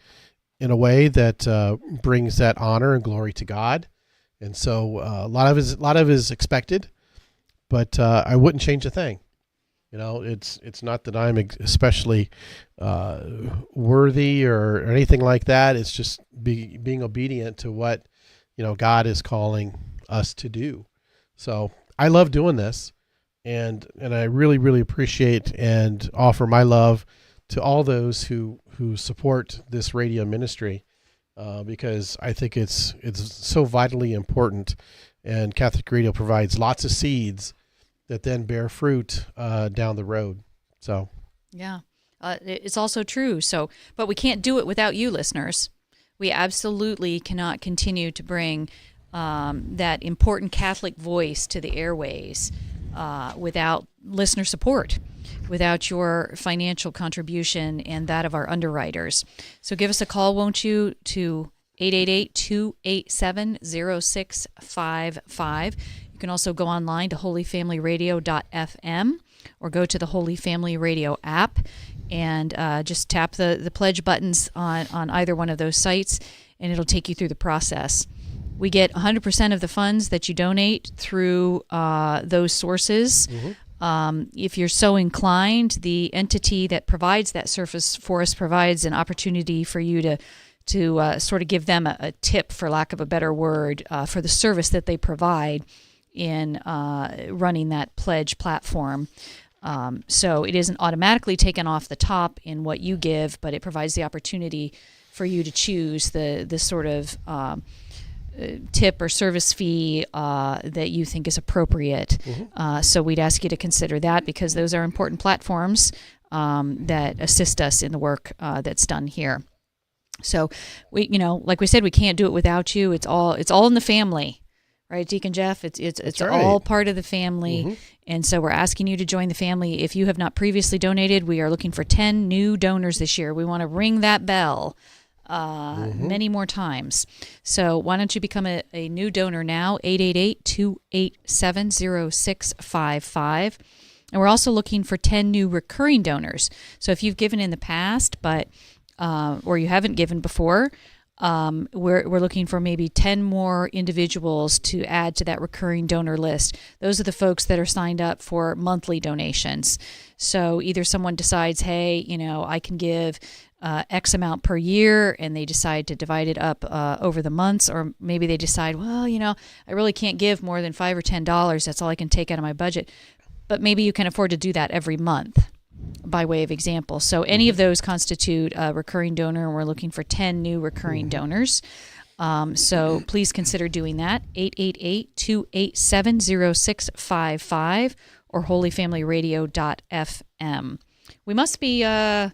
in a way that brings that honor and glory to God. And so a lot of it is expected, but I wouldn't change a thing. It's not that I'm especially worthy or anything like that. It's just being obedient to what, God is calling us to do. So I love doing this, and I really, really appreciate and offer my love to all those who support this radio ministry, because I think it's so vitally important, and Catholic radio provides lots of seeds that then bear fruit down the road. So yeah, It's also true. So, but we can't do it without you, listeners. We absolutely cannot continue to bring that important Catholic voice to the airways without listener support, without your financial contribution and that of our underwriters. So give us a call, won't you, to 888-287-0655. You can also go online to holyfamilyradio.fm or go to the Holy Family Radio app and just tap the pledge buttons on either one of those sites, and it'll take you through the process. We get 100% of the funds that you donate through those sources. If you're so inclined, the entity that provides that service for us provides an opportunity for you to sort of give them a tip, for lack of a better word, for the service that they provide in running that pledge platform. So it isn't automatically taken off the top in what you give, but it provides the opportunity for you to choose the sort of tip or service fee that you think is appropriate. So we'd ask you to consider that, because those are important platforms that assist us in the work that's done here. So we, like we said, we can't do it without you. It's all in the family, right, Deacon Jeff? It's right. all part of the family. And so we're asking you to join the family. If you have not previously donated, we are looking for 10 new donors this year. We want to ring that bell many more times. So why don't you become a new donor now, 888-287-0655. And we're also looking for 10 new recurring donors. So if you've given in the past, but or you haven't given before, we're looking for maybe 10 more individuals to add to that recurring donor list. Those are the folks that are signed up for monthly donations. So either someone decides, hey, I can give X amount per year, and they decide to divide it up over the months, or maybe they decide, well, I really can't give more than $5 or $10. That's all I can take out of my budget. But maybe you can afford to do that every month, by way of example. So any of those constitute a recurring donor, and we're looking for 10 new recurring donors. So please consider doing that, 888-287-0655 or holyfamilyradio.fm. We must be we're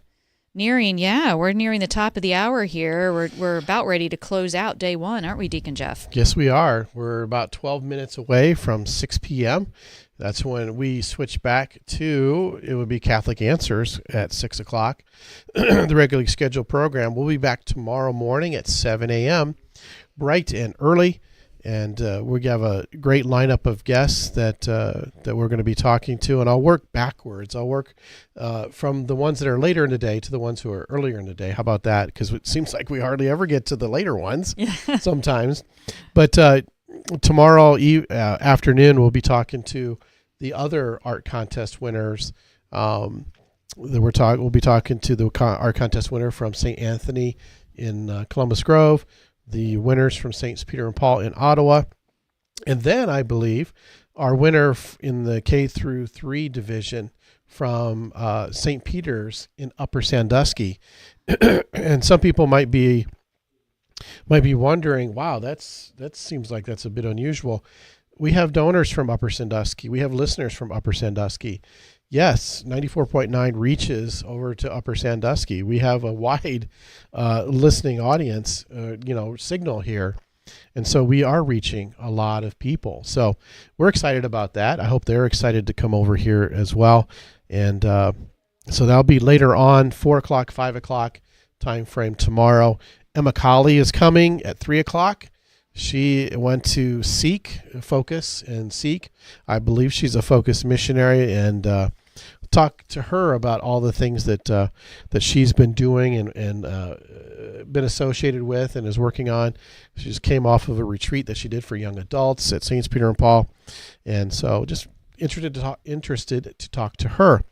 nearing the top of the hour here. We're about ready to close out day one, aren't we, Deacon Jeff? Yes, we are. We're about 12 minutes away from 6 p.m. That's when we switch back to, it would be Catholic Answers at 6 o'clock, the regularly scheduled program. We'll be back tomorrow morning at 7 a.m., bright and early. And we have a great lineup of guests that we're going to be talking to. And I'll work backwards. I'll work from the ones that are later in the day to the ones who are earlier in the day. How about that? Because it seems like we hardly ever get to the later ones sometimes. But tomorrow afternoon, we'll be talking to the other art contest winners. We'll be talking to the art contest winner from St. Anthony in Columbus Grove, the winners from St. Peter and Paul in Ottawa, and then I believe our winner in the K through 3 division from St. Peter's in Upper Sandusky. And some people might be wondering, wow, that seems like that's a bit unusual. We have donors from Upper Sandusky. We have listeners from Upper Sandusky. Yes, 94.9 reaches over to Upper Sandusky. We have a wide listening audience, signal here. And so we are reaching a lot of people. So we're excited about that. I hope they're excited to come over here as well. And so that'll be later on, 4 o'clock, 5 o'clock time frame tomorrow. Emma Colley is coming at 3 o'clock. She went to Focus and Seek. I believe she's a Focus missionary, and talk to her about all the things that she's been doing and been associated with and is working on. She just came off of a retreat that she did for young adults at St. Peter and Paul, and so just interested to talk to her.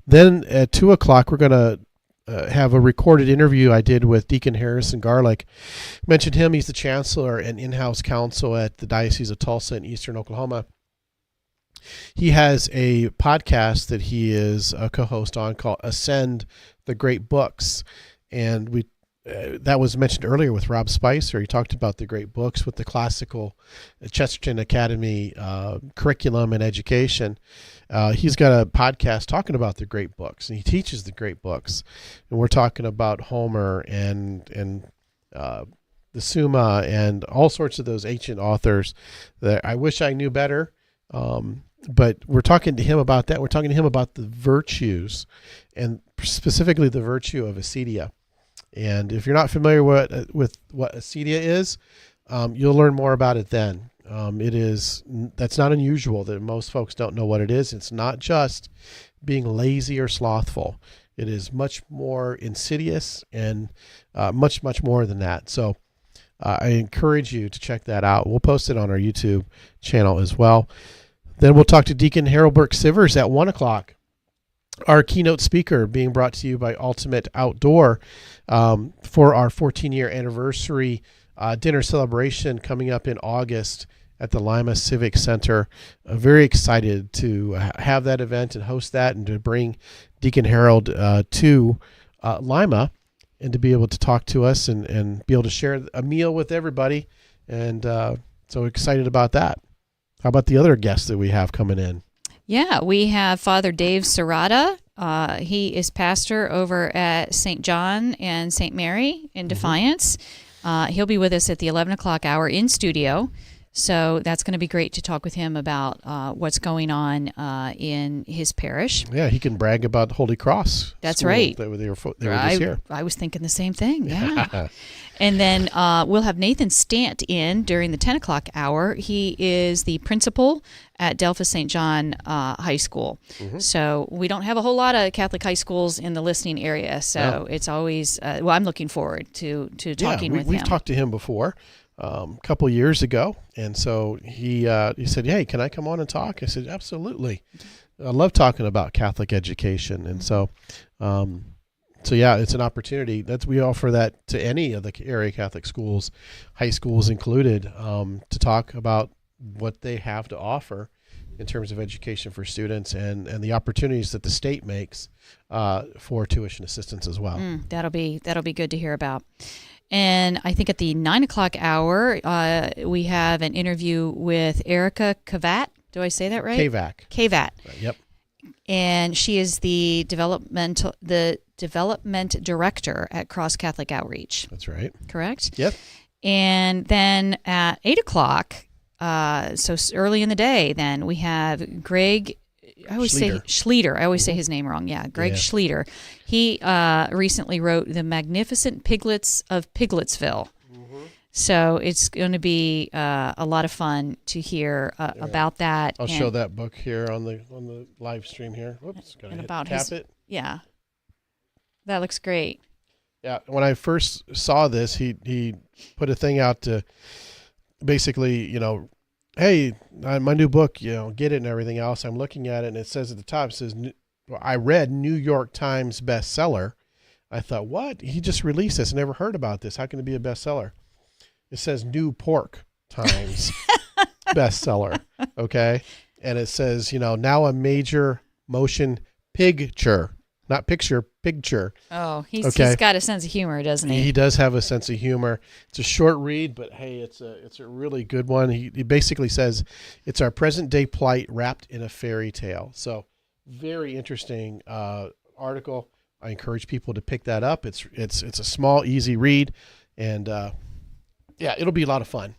Then at 2 o'clock, we're going to have a recorded interview I did with Deacon Harrison Garlick. Mentioned him. He's the chancellor and in-house counsel at the Diocese of Tulsa in Eastern Oklahoma. He has a podcast that he is a co-host on called Ascend the Great Books. And that was mentioned earlier with Rob Spicer. He talked about the great books with the classical Chesterton Academy curriculum and education. He's got a podcast talking about the great books, and he teaches the great books. And we're talking about Homer and the Summa and all sorts of those ancient authors that I wish I knew better. But we're talking to him about that. We're talking to him about the virtues, and specifically the virtue of acedia. And if you're not familiar with what acedia is, you'll learn more about it then. That's not unusual that most folks don't know what it is. It's not just being lazy or slothful. It is much more insidious and much, much more than that. So I encourage you to check that out. We'll post it on our YouTube channel as well. Then we'll talk to Deacon Harold Burke-Sivers at 1 o'clock. Our keynote speaker being brought to you by Ultimate Outdoor for our 14-year anniversary dinner celebration coming up in August at the Lima Civic Center. Very excited to have that event and host that, and to bring Deacon Harold to Lima, and to be able to talk to us and be able to share a meal with everybody. And so excited about that. How about the other guests that we have coming in? Yeah, we have Father Dave Serrata. He is pastor over at St. John and St. Mary in Defiance. He'll be with us at the 11 o'clock hour in studio. So that's going to be great to talk with him about what's going on in his parish. Yeah, he can brag about Holy Cross. That's School right. They were just here. I was thinking the same thing, yeah. And then we'll have Nathan Stant in during the 10 o'clock hour. He is the principal at Delphus St. John High School. So we don't have a whole lot of Catholic high schools in the listening area. So it's always, I'm looking forward to talking with him. We've talked to him before. A couple years ago, and so he said, "Hey, can I come on and talk?" I said, "Absolutely. I love talking about Catholic education." And so yeah, it's an opportunity. We offer that to any of the area Catholic schools, high schools included, to talk about what they have to offer in terms of education for students, and the opportunities that the state makes for tuition assistance as well. That'll be good to hear about. And I think at the 9 o'clock hour, we have an interview with Erica Kavat. Do I say that right? Kavat. Yep. And she is the development director at Cross Catholic Outreach. That's right. Correct? Yep. And then at 8 o'clock, so early in the day, then we have Greg. I always say Schlieder. I always say his name wrong. Yeah, Greg Schlieder. He recently wrote The Magnificent Piglets of Pigletsville. So it's going to be a lot of fun to hear about that. I'll show that book here on the live stream here. Whoops, and about tap it. Yeah, that looks great. Yeah, when I first saw this, he put a thing out to basically, hey, my new book, get it and everything else. I'm looking at it, and it says at the top, it says, I read New York Times bestseller. I thought, what? He just released this. I never heard about this. How can it be a bestseller? It says New Pork Times bestseller. Okay. And it says, now a major motion picture, not picture, picture. Oh, he's got a sense of humor, doesn't he? He does have a sense of humor. It's a short read, but hey, it's a really good one. He basically says it's our present day plight wrapped in a fairy tale. So very interesting article. I encourage people to pick that up. It's a small, easy read, and it'll be a lot of fun.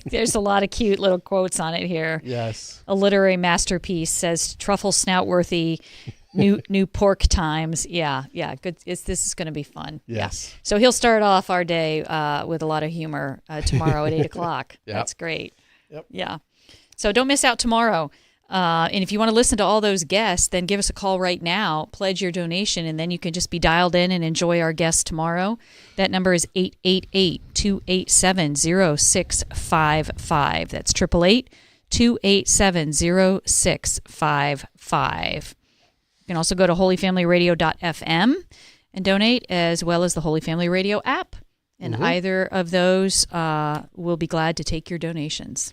There's a lot of cute little quotes on it here. Yes. A literary masterpiece, says Truffle Snoutworthy, New Pork Times. Yeah, good. This is going to be fun. Yes. Yeah. So he'll start off our day with a lot of humor tomorrow at 8 o'clock. Yep. That's great. Yep. Yeah. So don't miss out tomorrow. And if you want to listen to all those guests, then give us a call right now, pledge your donation, and then you can just be dialed in and enjoy our guests tomorrow. That number is 888-287-0655. That's 888-287-0655. You can also go to holyfamilyradio.fm and donate, as well as the Holy Family Radio app. And either of those will be glad to take your donations.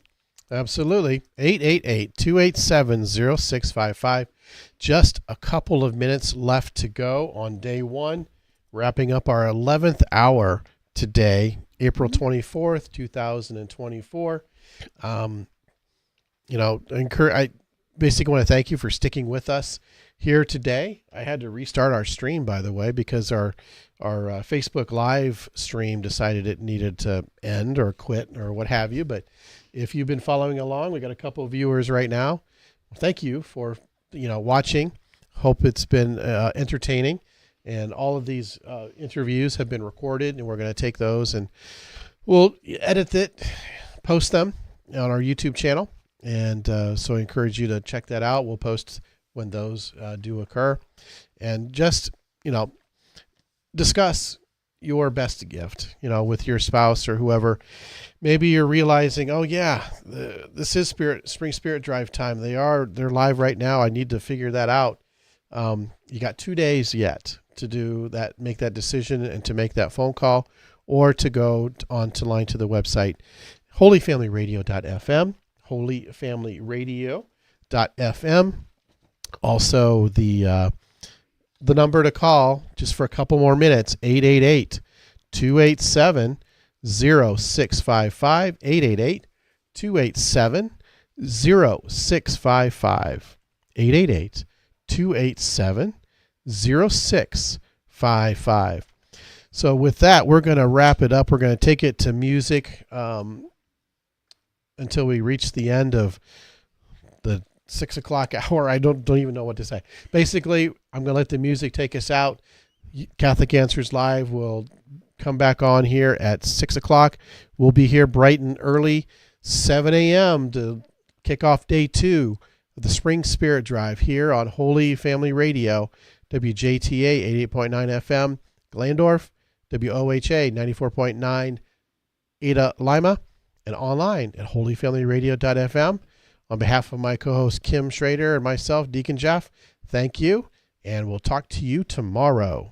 Absolutely. 888-287-0655. Just a couple of minutes left to go on day one, wrapping up our 11th hour today, April 24th, 2024. basically want to thank you for sticking with us here today. I had to restart our stream, by the way, because our Facebook Live stream decided it needed to end or quit or what have you. But if you've been following along, we got a couple of viewers right now. Thank you for watching. Hope it's been entertaining. And all of these interviews have been recorded, and we're going to take those and we'll edit it, post them on our YouTube channel. And so I encourage you to check that out. We'll post when those do occur. And just, discuss your best gift, with your spouse or whoever. Maybe you're realizing, oh yeah, this is Spring Spirit Drive time. They're live right now. I need to figure that out. You got 2 days yet to do that, make that decision and to make that phone call, or to go online to the website, holyfamilyradio.fm, holyfamilyradio.fm. Also the number to call just for a couple more minutes, 888-287-0655, 888-287-0655, 888-287-0655. So with that, we're going to wrap it up. We're going to take it to music until we reach the end of the 6 o'clock hour. I don't even know what to say. Basically, I'm going to let the music take us out. Catholic Answers Live will come back on here at 6 o'clock. We'll be here bright and early, 7 a.m. to kick off day 2 of the Spring Spirit Drive here on Holy Family Radio, WJTA 88.9 FM, Glandorf, WOHA 94.9 Ada Lima, and online at holyfamilyradio.fm. On behalf of my co-host Kim Schrader and myself, Deacon Jeff, thank you, and we'll talk to you tomorrow.